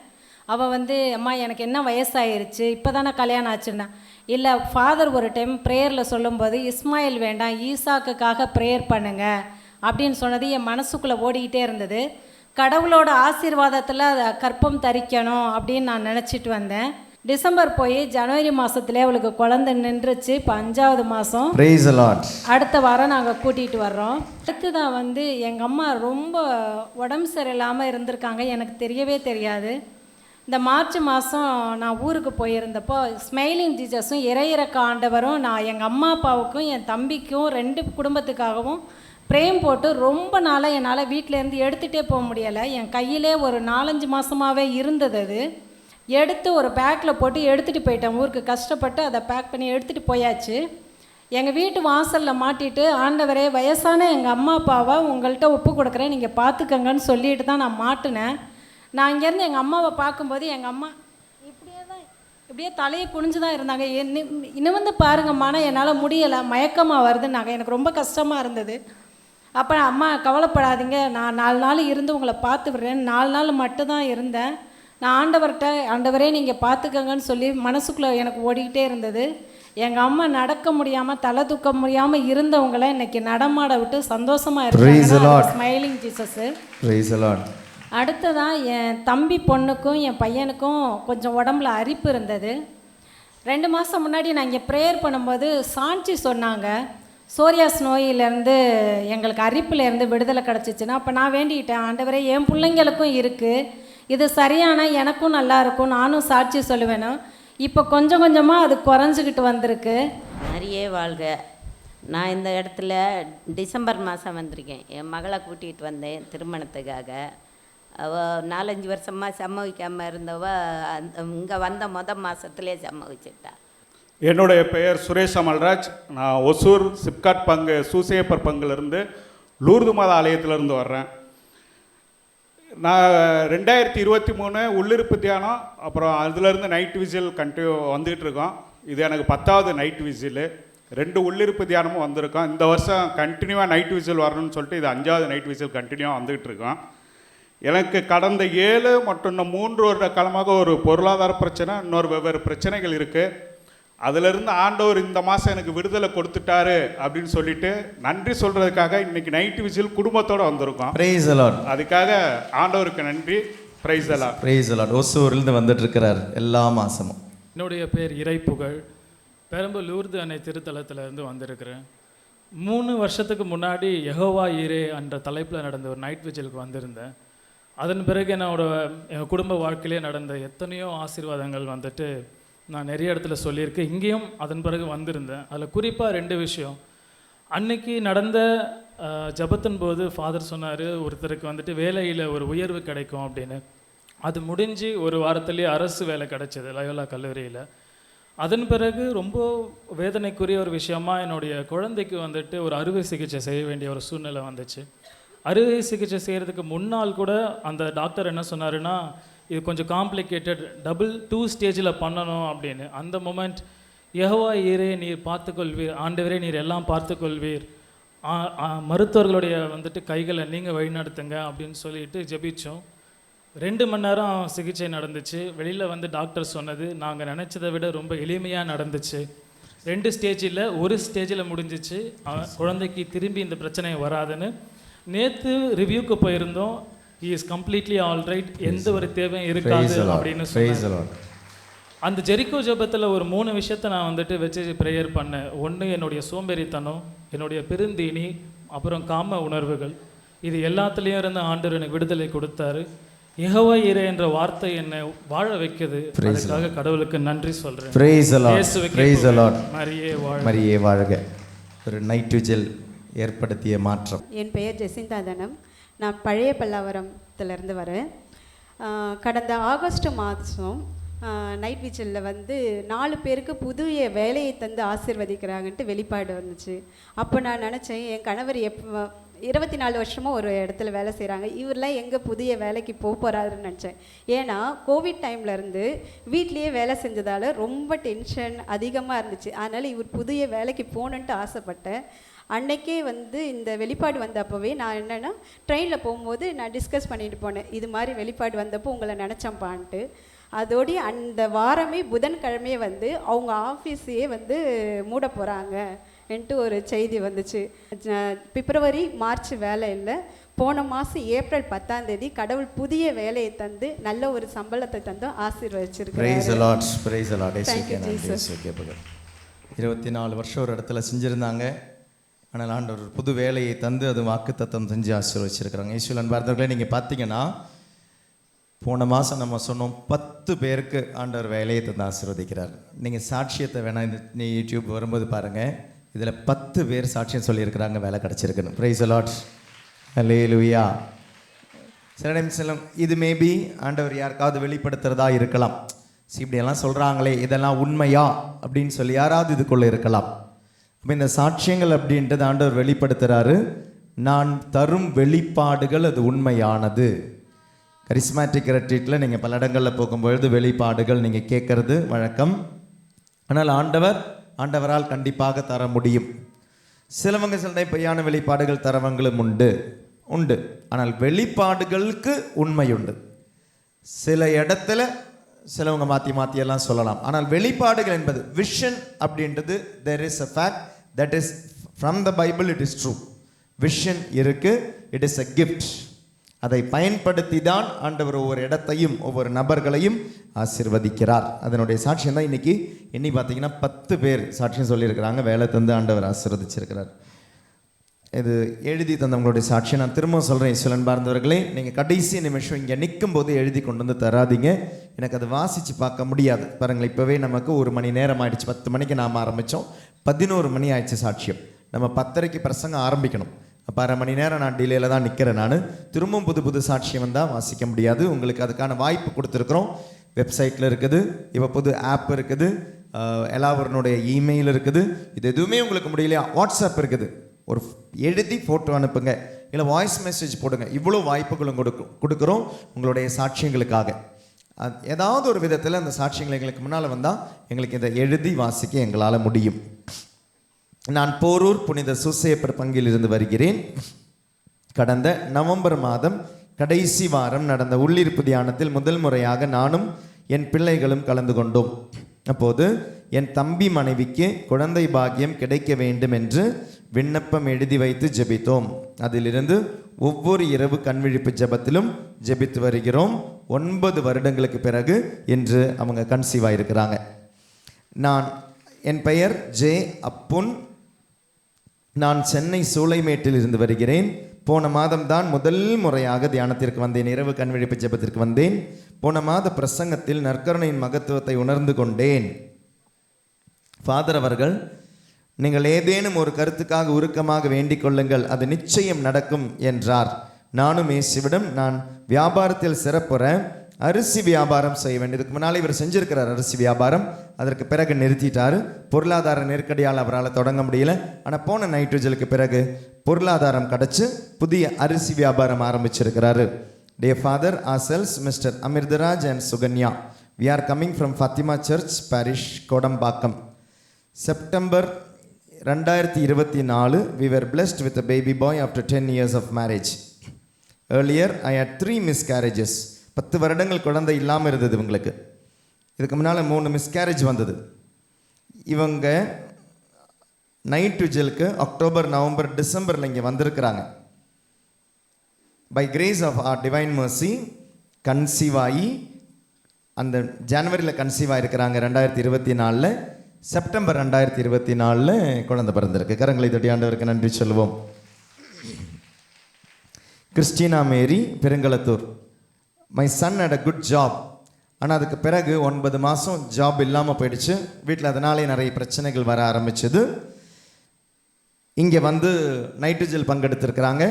அவள் வந்து அம்மா எனக்கு என்ன வயசாயிருச்சு இப்போ தானே கல்யாணம் ஆச்சுன்னா, இல்லை ஃபாதர் ஒரு டைம் ப்ரேயரில் சொல்லும்போது இஸ்மாயில் வேண்டாம் ஈசாக்குக்காக ப்ரேயர் பண்ணுங்க அப்படின்னு சொன்னது என் மனசுக்குள்ளே ஓடிக்கிட்டே இருந்தது. கடவுளோட ஆசீர்வாதத்தில் அதை கற்பம் தரிக்கணும் அப்படின்னு நான் நினச்சிட்டு வந்தேன். டிசம்பர் போய் ஜனவரி மாதத்துலேயே அவளுக்கு குழந்தை நின்றுச்சு. இப்போ 5வது மாதம். Praise the Lord. அடுத்த வாரம் நாங்கள் கூட்டிகிட்டு வர்றோம். அடுத்துதான் வந்து எங்கள் அம்மா ரொம்ப உடம்பு சரியில்லாமல் இருந்திருக்காங்க, எனக்கு தெரியவே தெரியாது. இந்த மார்ச் மாதம் நான் ஊருக்கு போயிருந்தப்போ ஸ்மைலிங் ஜீசஸும் இறையிறக்க ஆண்டவரும் நான் எங்கள் அம்மா அப்பாவுக்கும் என் தம்பிக்கும் 2 குடும்பத்துக்காகவும் ப்ரேம் போட்டு ரொம்ப நாளாக என்னால் வீட்டிலேருந்து எடுத்துகிட்டே போக முடியலை. என் கையிலே ஒரு 4-5 மாதமாகவே இருந்தது. அது எடுத்து ஒரு பேக்கில் போட்டு எடுத்துகிட்டு போயிட்டேன் ஊருக்கு. கஷ்டப்பட்டு அதை பேக் பண்ணி எடுத்துகிட்டு போயாச்சு. எங்கள் வீட்டு வாசலில் மாட்டிட்டு, ஆண்டவரே வயசான எங்கள் அம்மா அப்பாவை உங்கள்கிட்ட ஒப்பு கொடுக்குறேன், நீங்கள் பார்த்துக்கங்கன்னு சொல்லிட்டு தான் நான் மாட்டினேன். நான் இங்கேருந்து எங்கள் அம்மாவை பார்க்கும்போது எங்கள் அம்மா இப்படியே தலையை குனிஞ்சு தான் இருந்தாங்க. இன்னும் வந்து பாருங்கம்மானா என்னால் முடியலை, மயக்கமாக வருதுன்னாங்க. எனக்கு ரொம்ப கஷ்டமாக இருந்தது. அப்போ அம்மா கவலைப்படாதீங்க, நான் 4 நாள் இருந்து உங்களை பார்த்து விடுறேன். 4 நாள் மட்டும்தான் இருந்தேன். நான் ஆண்டவர்கிட்ட ஆண்டவரே நீங்கள் பார்த்துக்கங்கன்னு சொல்லி மனசுக்குள்ளே எனக்கு ஓடிக்கிட்டே இருந்தது. எங்கள் அம்மா நடக்க முடியாமல் தலை தூக்க முடியாமல் இருந்தவங்களை இன்னைக்கு நடமாட விட்டு சந்தோஷமாக இருக்காங்க. Smiling Jesus. அடுத்ததான் என் தம்பி பொண்ணுக்கும் என் பையனுக்கும் கொஞ்சம் உடம்புல அரிப்பு இருந்தது. 2 மாதம் முன்னாடி நான் இங்கே ப்ரேயர் பண்ணும்போது சாட்சி சொன்னாங்க, சோரியாஸ் நோயிலேருந்து எங்களுக்கு அரிப்புலேருந்து விடுதலை கிடச்சிச்சின்னா. அப்போ நான் வேண்டிக்கிட்டேன், ஆண்டவரே என் பிள்ளைங்களுக்கும் இருக்குது, இது சரியான எனக்கும் நல்லா இருக்கும், நானும் சாட்சி சொல்லுவேனோ. இப்போ கொஞ்சம் கொஞ்சமாக அது குறைஞ்சிக்கிட்டு வந்திருக்கு. மரியே வாழ்க. நான் இந்த இடத்துல டிசம்பர் மாதம் வந்திருக்கேன். என் மகளை கூட்டிகிட்டு வந்தேன் திருமணத்துக்காக. அவள் 4-5 வருஷமாக சம்மதிக்காமல் இருந்தவ இங்கே வந்த மாதத்துலேயே சம்மதிச்சிட்டா. என்னுடைய பெயர் சுரேஷ் அமல்ராஜ். நான் ஒசூர் சிப்காட் பங்கு சூசேப்பர் பங்குலேருந்து லூர்து மாத ஆலயத்திலேருந்து வர்றேன். நான் 2023 உள்ளிருப்பு தியானம், அப்புறம் அதுலேருந்து நைட் விசில் கண்டினியூ வந்துகிட்டு இருக்கோம். இது எனக்கு 10வது நைட் விசிலு. 2 உள்ளிருப்பு தியானமும் வந்திருக்கோம். இந்த வருஷம் கண்டினியூவாக நைட் விசில் வரணும்னு சொல்லிட்டு இது 5வது நைட் விசில் கண்டினியூவாக வந்துகிட்டு இருக்கோம். எனக்கு கடந்த 7 மற்றும் 3 வருட காலமாக ஒரு பொருளாதார பிரச்சனை, இன்னொரு வெவ்வேறு பிரச்சனைகள் இருக்குது. அதிலிருந்து ஆண்டவர் இந்த மாதம் எனக்கு விடுதலை கொடுத்துட்டாரு அப்படின்னு சொல்லிட்டு நன்றி சொல்கிறதுக்காக இன்றைக்கி நைட் விசில் குடும்பத்தோடு வந்திருக்கோம். Praise the Lord. அதுக்காக ஆண்டவருக்கு நன்றி. Praise the Lord. Praise the Lord. ஒசூரிலிருந்து வந்துட்டு இருக்கிறார் எல்லா மாதமும். என்னுடைய பேர் இறைப்புகழ். பெரம்பலூர் லூர்து அன்னை திருத்தலத்திலேருந்து வந்திருக்கிறேன். 3 வருஷத்துக்கு முன்னாடி யெகோவா ஈரே என்ற தலைப்பில் நடந்த ஒரு நைட் விஜிலுக்கு வந்திருந்தேன். அதன் பிறகு என் குடும்ப வாழ்க்கையிலே நடந்த எத்தனையோ ஆசீர்வாதங்கள் வந்துட்டு நான் நிறைய இடத்துல சொல்லியிருக்கேன். இங்கேயும் அதன் பிறகு வந்திருந்தேன். அதில் குறிப்பாக 2 விஷயம். அன்னைக்கு நடந்த ஜபத்தின் போது ஃபாதர் சொன்னார், ஒருத்தருக்கு வந்துட்டு வேலையில் ஒரு உயர்வு கிடைக்கும் அப்படின்னு. அது முடிஞ்சு ஒரு வாரத்துலேயே அரசு வேலை கிடைச்சது லயோலா கல்லூரியில். அதன் பிறகு ரொம்ப வேதனைக்குரிய ஒரு விஷயமா என்னுடைய குழந்தைக்கு வந்துட்டு ஒரு அறுவை சிகிச்சை செய்ய வேண்டிய ஒரு சூழ்நிலை வந்துச்சு. அறுவை சிகிச்சை செய்கிறதுக்கு முன்னால் கூட அந்த டாக்டர் என்ன சொன்னாருன்னா, இது கொஞ்சம் காம்ப்ளிகேட்டட், 2 ஸ்டேஜில் பண்ணணும் அப்படின்னு. அந்த மொமெண்ட் யெகோவா ஈரே நீர் பார்த்துக்கொள்வீர், ஆண்டவரே நீர் எல்லாம் பார்த்துக்கொள்வீர், மருத்துவர்களுடைய வந்துட்டு கைகளை நீங்கள் வழிநடத்துங்க அப்படின்னு சொல்லிட்டு ஜெபிச்சோம். 2 மணி நேரம் சிகிச்சை நடந்துச்சு. வெளியில் வந்து டாக்டர் சொன்னது நாங்கள் நினச்சதை விட ரொம்ப எளிமையாக நடந்துச்சு. 2 ஸ்டேஜில் 1 ஸ்டேஜில் முடிஞ்சிச்சு. குழந்தைக்கு திரும்பி இந்த பிரச்சனை வராதுன்னு. நேற்று ரிவ்யூக்கு போயிருந்தோம். he is completely all right, எந்த ஒரு தேவையும் இருக்காது அப்படின்னு சொன்னார். அந்த ஜெரிக்கோ ஜெபத்தில் ஒரு 3 விஷயத்தை நான் வந்துட்டு வச்சு ப்ரேயர் பண்ணேன். 1 என்னுடைய சோம்பேறித்தனம், என்னுடைய பெருந்தீனி, அப்புறம் காம உணர்வுகள். இது எல்லாத்துலேயும் இருந்து ஆண்டவர் எனக்கு விடுதலை கொடுத்தாரு. யெகோவா ஈரே என்ற வார்த்தை என்னை வாழ வைக்குது. அதுக்காக கடவுளுக்கு நன்றி சொல்கிறேன். மரியே வாழ்க. ஒரு நைட் விஜில் ஏற்படுத்திய மாற்றம். என் பெயர் ஜெசிந்தா தனம். நான் பழைய பல்லாவரத்துலேருந்து வரேன். கடந்த ஆகஸ்ட் மாதம் நைட் விஜிலில் வந்து 4 பேருக்கு புதிய வேலையை தந்து ஆசீர்வதிக்கிறாங்கன்ட்டு வெளிப்பாடு வந்துச்சு. அப்போ நான் நினச்சேன், என் கணவர் 24 வருஷமாக ஒரு இடத்துல வேலை செய்கிறாங்க, இவரெலாம் எங்கே புதிய வேலைக்கு போகிறாருன்னு நினச்சேன். ஏன்னா கோவிட் டைம்லேருந்து வீட்லேயே வேலை செஞ்சதால் ரொம்ப டென்ஷன் அதிகமாக இருந்துச்சு. அதனால் இவர் புதிய வேலைக்கு போகணுன்ட்டு ஆசைப்பட்டேன். அன்னைக்கே வந்து இந்த வெளிப்பாடு வந்த அப்போவே நான் என்னென்னா ட்ரெயினில் போகும்போது நான் டிஸ்கஸ் பண்ணிட்டு போனேன், இது மாதிரி வெளிப்பாடு வந்தப்போ உங்களை நினச்சேன்ப்பான்ட்டு. அதோடி அந்த வாரமே புதன்கிழமையே வந்து அவங்க ஆஃபீஸையே வந்து மூட போகிறாங்க என்ட்டு ஒரு செய்தி வந்துச்சு. பிப்ரவரி மார்ச் வேலை இல்லை, போன மாதம் ஏப்ரல் 10ஆம் தேதி கடவுள் புதிய வேலையை தந்து நல்ல ஒரு சம்பளத்தை தந்து ஆசீர்வதிச்சிருக்காரு. 24 வருஷம் ஒரு இடத்துல செஞ்சுருந்தாங்க. ஆனால் ஆண்டவர் புது வேலையை தந்து அது வாக்குத்தத்தம் செஞ்சு ஆசீர்வதிச்சிருக்கிறாங்க. இயேசுவில் அன்பார்ந்தவர்களே, நீங்கள் பார்த்தீங்கன்னா போன மாதம் நம்ம சொன்னோம் 10 பேருக்கு ஆண்டவர் வேலையை தந்து ஆசீர்வதிக்கிறார். நீங்கள் சாட்சியத்தை வேணால் இந்த யூடியூப் வரும்போது பாருங்கள், இதில் 10 பேர் சாட்சியம் சொல்லியிருக்கிறாங்க வேலை கிடச்சிருக்குன்னு. பிரைஸ் தி லார்ட், ஹல்லேலூயா. சில டைம் இது மேபி ஆண்டவர் யாருக்காவது வெளிப்படுத்துகிறதா இருக்கலாம். இப்படியெல்லாம் சொல்கிறாங்களே இதெல்லாம் உண்மையா அப்படின்னு சொல்லி யாராவது இதுக்குள்ளே இருக்கலாம். அப்போ இந்த சாட்சியங்கள் அப்படின்றது ஆண்டவர் வெளிப்படுத்துகிறாரு. நான் தரும் வெளிப்பாடுகள் அது உண்மையானது. கரிஸ்மேட்டிக் ரெட்ரீட்டில் நீங்கள் பல இடங்களில் போகும்பொழுது வெளிப்பாடுகள் நீங்கள் கேட்குறது வழக்கம். ஆனால் ஆண்டவரால் கண்டிப்பாக தர முடியும். சிலவங்க சில பொய்யான வெளிப்பாடுகள் தரவங்களும் உண்டு. ஆனால் வெளிப்பாடுகளுக்கு உண்மை உண்டு. சில இடத்துல சிலவங்க மாற்றியெல்லாம் சொல்லலாம். ஆனால் வெளிப்பாடுகள் என்பது விஷன் அப்படின்றது there is a fact that is from the Bible, it is true. Vision இருக்கு, it is a gift. அதை பயன்படுத்தி தான் ஆண்டவர் ஒவ்வொரு இடத்தையும் ஒவ்வொரு நபர்களையும் ஆசீர்வதிக்கிறார். அதனுடைய சாட்சியம் தான் இன்னைக்கு எண்ணி பார்த்தீங்கன்னா 10 பேர் சாட்சியம் சொல்லியிருக்கிறாங்க, வேலை தந்து ஆண்டவர் ஆசீர்வதிச்சிருக்கிறார். இது எழுதி தந்தவங்களுடைய சாட்சியம் நான் திரும்ப சொல்கிறேன். சில அன்பார்ந்தவர்களே, நீங்கள் கடைசி நிமிஷம் இங்கே நிற்கும் போது எழுதி கொண்டு வந்து தராதிங்க. எனக்கு அதை வாசித்து பார்க்க முடியாது. பாருங்கள், இப்போவே நமக்கு 1 மணி நேரம் ஆயிடுச்சு. 10 மணிக்கு நாம் ஆரம்பித்தோம், 11 மணி ஆயிடுச்சு சாட்சியம். நம்ம 10:30 பிரசங்கம் ஆரம்பிக்கணும். அப்போ 1/2 மணி நேரம் நான் டிலேயில் தான் நிற்கிறேன். நான் திரும்பவும் புது சாட்சியம் வந்தால் வாசிக்க முடியாது. உங்களுக்கு அதுக்கான வாய்ப்பு கொடுத்துருக்குறோம். வெப்சைட்டில் இருக்குது, இப்போ புது ஆப் இருக்குது, எல்லாவருடைய இமெயில் இருக்குது. இது எதுவுமே உங்களுக்கு முடியலையா, வாட்ஸ்அப் இருக்குது. ஒரு எழுதி ஃபோட்டோ அனுப்புங்க, இல்லை வாய்ஸ் மெசேஜ் போடுங்க. இவ்வளோ வாய்ப்புகளும் கொடுக்குறோம் உங்களுடைய சாட்சியங்களுக்காக. ஏதாவது ஒரு விதத்தில் அந்த சாட்சியங்கள் எங்களுக்கு முன்னால் வந்தால் எங்களுக்கு இதை எழுதி வாசிக்க எங்களால் முடியும். நான் போரூர் புனித சூசையப்பர் பங்கில் இருந்து வருகிறேன். கடந்த நவம்பர் மாதம் கடைசி வாரம் நடந்த உள்ளிருப்பு தியானத்தில் முதல் முறையாக நானும் என் பிள்ளைகளும் கலந்து கொண்டோம். அப்போது என் தம்பி மனைவிக்கு குழந்தை பாக்கியம் கிடைக்க வேண்டும் என்று விண்ணப்பம் எழுதி வைத்து ஜெபித்தோம். அதிலிருந்து ஒவ்வொரு இரவு கண்விழிப்பு ஜெபத்திலும் ஜெபித்து வருகிறோம். 9 வருடங்களுக்கு பிறகு இன்று அவங்க கன்சீவ் ஆகியிருக்கிறாங்க. என் பெயர் ஜே அப்புன். நான் சென்னை சூளைமேட்டில் இருந்து வருகிறேன். போன மாதம் தான் முதல் முறையாக தியானத்திற்கு வந்தேன், இரவு கண்விழிப்பு ஜெபத்திற்கு வந்தேன். போன மாத பிரசங்கத்தில் நற்கருணையின் மகத்துவத்தை உணர்ந்து கொண்டேன். ஃபாதர் அவர்கள், நீங்கள் ஏதேனும் ஒரு கருத்துக்காக உருக்கமாக வேண்டிக் கொள்ளுங்கள், அது நிச்சயம் நடக்கும் என்றார். நானும் இயேசுவிடம், நான் வியாபாரத்தில் சிறப்புற அரிசி வியாபாரம் செய்ய வேண்டும். இதுக்கு முன்னாலே இவர் செஞ்சிருக்கிறார் அரிசி வியாபாரம், அதற்கு பிறகு நிறுத்திட்டார். பொருளாதார நெருக்கடியால் அவரால் தொடங்க முடியல. ஆனால் போன நைட்ரஜலுக்கு பிறகு பொருளாதாரம் கிடச்சி புதிய அரிசி வியாபாரம் ஆரம்பிச்சிருக்கிறாரு. Dear Father, ourselves, Mr. Amirdaraj and Suganya, we are coming from Fatima Church Parish, Kodambakam. September 2024, we were blessed with a baby boy after 10 years of marriage. Earlier, I had 3 miscarriages. 10 வருடங்கள் குழந்தை இல்லாமல் இருந்தது இவங்களுக்கு. இதுக்கு முன்னால் 3 miscarriage வந்தது. இவங்க night விஜிலுக்கு October, November, டிசம்பரில் இங்கே வந்திருக்கிறாங்க. By grace of our divine mercy conceive ஆகி அந்த ஜனவரியில் கன்சீவ் ஆகிருக்கிறாங்க 2024. செப்டம்பர் 2024 குழந்தை பிறந்திருக்கு. கரங்களை தட்டி ஆண்டவருக்கு நன்றி சொல்லுவோம். Christina Mary, Perungalathur. My son had a good job. ஆனால் அதுக்கு பிறகு 9 மாதம் ஜாப் இல்லாமல் போயிடுச்சு. வீட்டில் அதனாலே நிறைய பிரச்சனைகள் வர ஆரம்பிச்சது. இங்கே வந்து நைட்ரஜல் பங்கெடுத்திருக்கிறாங்க.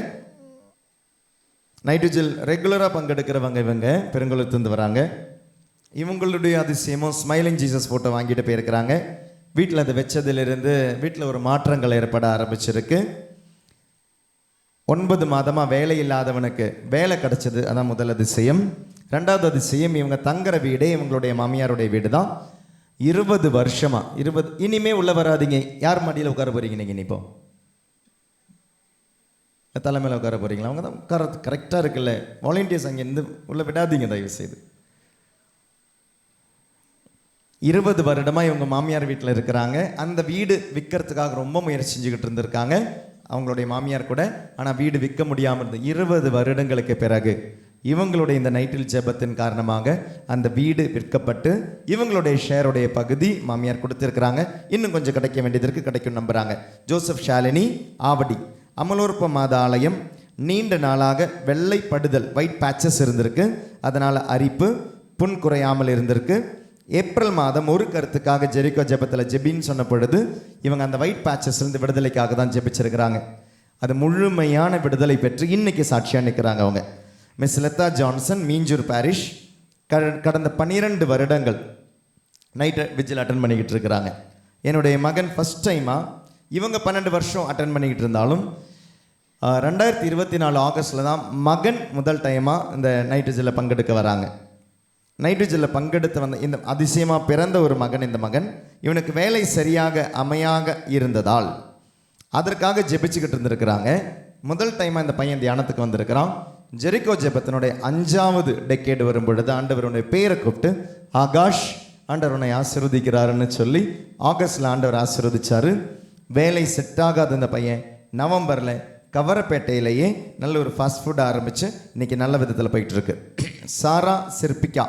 நைட்ரஜல் ரெகுலராக பங்கெடுக்கிறவங்க இவங்க பெருங்குளத்துலேருந்து வராங்க. இவங்களுடைய அதிசயமும் ஸ்மைலிங் ஜீசஸ் ஃபோட்டோ வாங்கிட்டு போயிருக்கிறாங்க. வீட்டில் அதை வச்சதிலிருந்து வீட்டில் ஒரு மாற்றங்கள் ஏற்பட ஆரம்பிச்சிருக்கு. 9 மாதமாக வேலை இல்லாதவனுக்கு வேலை கிடச்சிது, அதான் முதல் அதிசயம். 2வது அதிசயம், இவங்க தங்குற வீடே இவங்களுடைய மாமியாருடைய வீடு தான். 20 வருஷமாக இனிமே உள்ள வராதிங்க. யார் மடியில் உட்கார போகிறீங்க நீங்கள்? இப்போ தலைமையில் உட்கார போகிறீங்களா? அவங்க தான் உட்கார கரெக்டாக இருக்குல்ல. வாலண்டியர்ஸ் அங்கேருந்து உள்ளே விடாதீங்க தயவு செய்து. 20 வருடமாக இவங்க மாமியார் வீட்டில் இருக்கிறாங்க. அந்த வீடு விற்கிறதுக்காக ரொம்ப முயற்சி செஞ்சுக்கிட்டு இருந்திருக்காங்க அவங்களுடைய மாமியார் கூட. ஆனால் வீடு விற்க முடியாமல் இருந்தது. 20 வருடங்களுக்கு பிறகு இவங்களுடைய இந்த நைட்டில் ஜெபத்தின் காரணமாக அந்த வீடு விற்கப்பட்டு இவங்களுடைய ஷேருடைய பகுதி மாமியார் கொடுத்துருக்குறாங்க. இன்னும் கொஞ்சம் கிடைக்க வேண்டியதற்கு கிடைக்கும் நம்புகிறாங்க. ஜோசப் ஷாலினி, ஆவடி, அமலோற்ப மாத ஆலயம். நீண்ட நாளாக வெள்ளை படுதல், ஒயிட் பேச்சஸ் இருந்திருக்கு. அதனால் அரிப்பு, புண் குறையாமல் இருந்திருக்கு. ஏப்ரல் மாதம் ஒரு கருத்துக்காக ஜெரிகோ ஜெபத்தில் ஜெபின்னு சொன்ன பொழுது இவங்க அந்த ஒயிட் பேச்சஸ்லேருந்து விடுதலைக்காக தான் ஜெபிச்சிருக்கிறாங்க. அது முழுமையான விடுதலை பெற்று இன்னைக்கு சாட்சியாக நிற்கிறாங்க அவங்க. Miss Latha Johnson, Minjur parish, கடந்த 12 வருடங்கள் நைட் விஜில் அட்டன் பண்ணிக்கிட்டு இருக்கிறாங்க. என்னுடைய மகன் ஃபஸ்ட் டைமாக, இவங்க 12 வருஷம் அட்டன் பண்ணிக்கிட்டு இருந்தாலும் 2024 ஆகஸ்டில் தான் மகன் முதல் டைமாக இந்த நைட் விஜில் பங்கெடுக்க வராங்க. நைட் விஜில் பங்கெடுத்து வந்த இந்த அதிசயமாக பிறந்த ஒரு மகன். இந்த மகன் இவனுக்கு வேலை சரியாக அமையாக இருந்ததால் அதற்காக ஜெபிச்சுக்கிட்டு இருந்திருக்கிறாங்க. முதல் டைமாக இந்த பையன் தியானத்துக்கு வந்திருக்கிறான். ஜெரிகோ ஜெபத்தினுடைய 5வது டெக்கேடு வரும் பொழுது ஆண்டவருடைய பேரை கூப்பிட்டு, ஆகாஷ் ஆண்டவர் உன்னை ஆசீர்வதிக்கிறாருன்னு சொல்லி ஆகஸ்டில் ஆண்டவர் ஆசீர்வதிச்சாரு. வேலை செட் ஆகாத இந்த பையன் நவம்பரில் கவரப்பேட்டையிலேயே நல்ல ஒரு ஃபாஸ்ட் ஃபுட் ஆரம்பித்து இன்றைக்கி நல்ல விதத்தில் போயிட்டு இருக்கு. சாரா சிற்பிகா,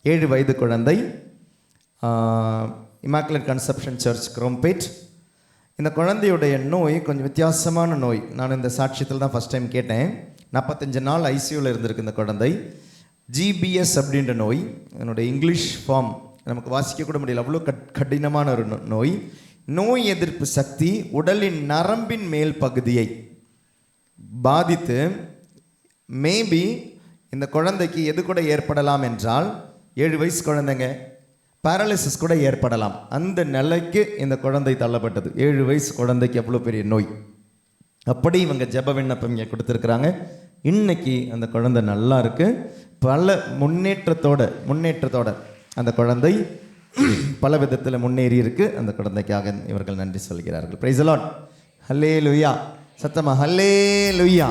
7 வயது குழந்தை, இமாக்குலேட் கன்செப்ஷன் சர்ச், குரோம்பேட். இந்த குழந்தையுடைய நோய் கொஞ்சம் வித்தியாசமான நோய். நான் இந்த சாட்சியத்தில் தான் ஃபஸ்ட் டைம் கேட்டேன். 45 நாள் ஐசியூவில் இருந்திருக்கு இந்த குழந்தை. ஜிபிஎஸ் அப்படின்ற நோய், என்னுடைய இங்கிலீஷ் ஃபார்ம் நமக்கு வாசிக்க கூட முடியல, அவ்வளோ கடினமான ஒரு நோய். நோய் எதிர்ப்பு சக்தி உடலின் நரம்பின் மேல் பகுதியை பாதித்து மேபி இந்த குழந்தைக்கு எது கூட ஏற்படலாம் என்றால், 7 வயசு குழந்தைங்க, பேரலிசிஸ் கூட ஏற்படலாம். அந்த நிலைக்கு இந்த குழந்தை தள்ளப்பட்டது. 7 வயசு குழந்தைக்கு எவ்வளோ பெரிய நோய். அப்படி இவங்க ஜெப விண்ணப்பம் இங்கே கொடுத்துருக்குறாங்க. இன்னைக்கு அந்த குழந்தை நல்லா இருக்கு. பல முன்னேற்றத்தோட அந்த குழந்தை பல விதத்தில் முன்னேறி இருக்கு. அந்த குழந்தைக்காக இவர்கள் நன்றி சொல்கிறார்கள். Praise the Lord. ஹல்லேலூயா. சத்தமா ஹல்லேலூயா.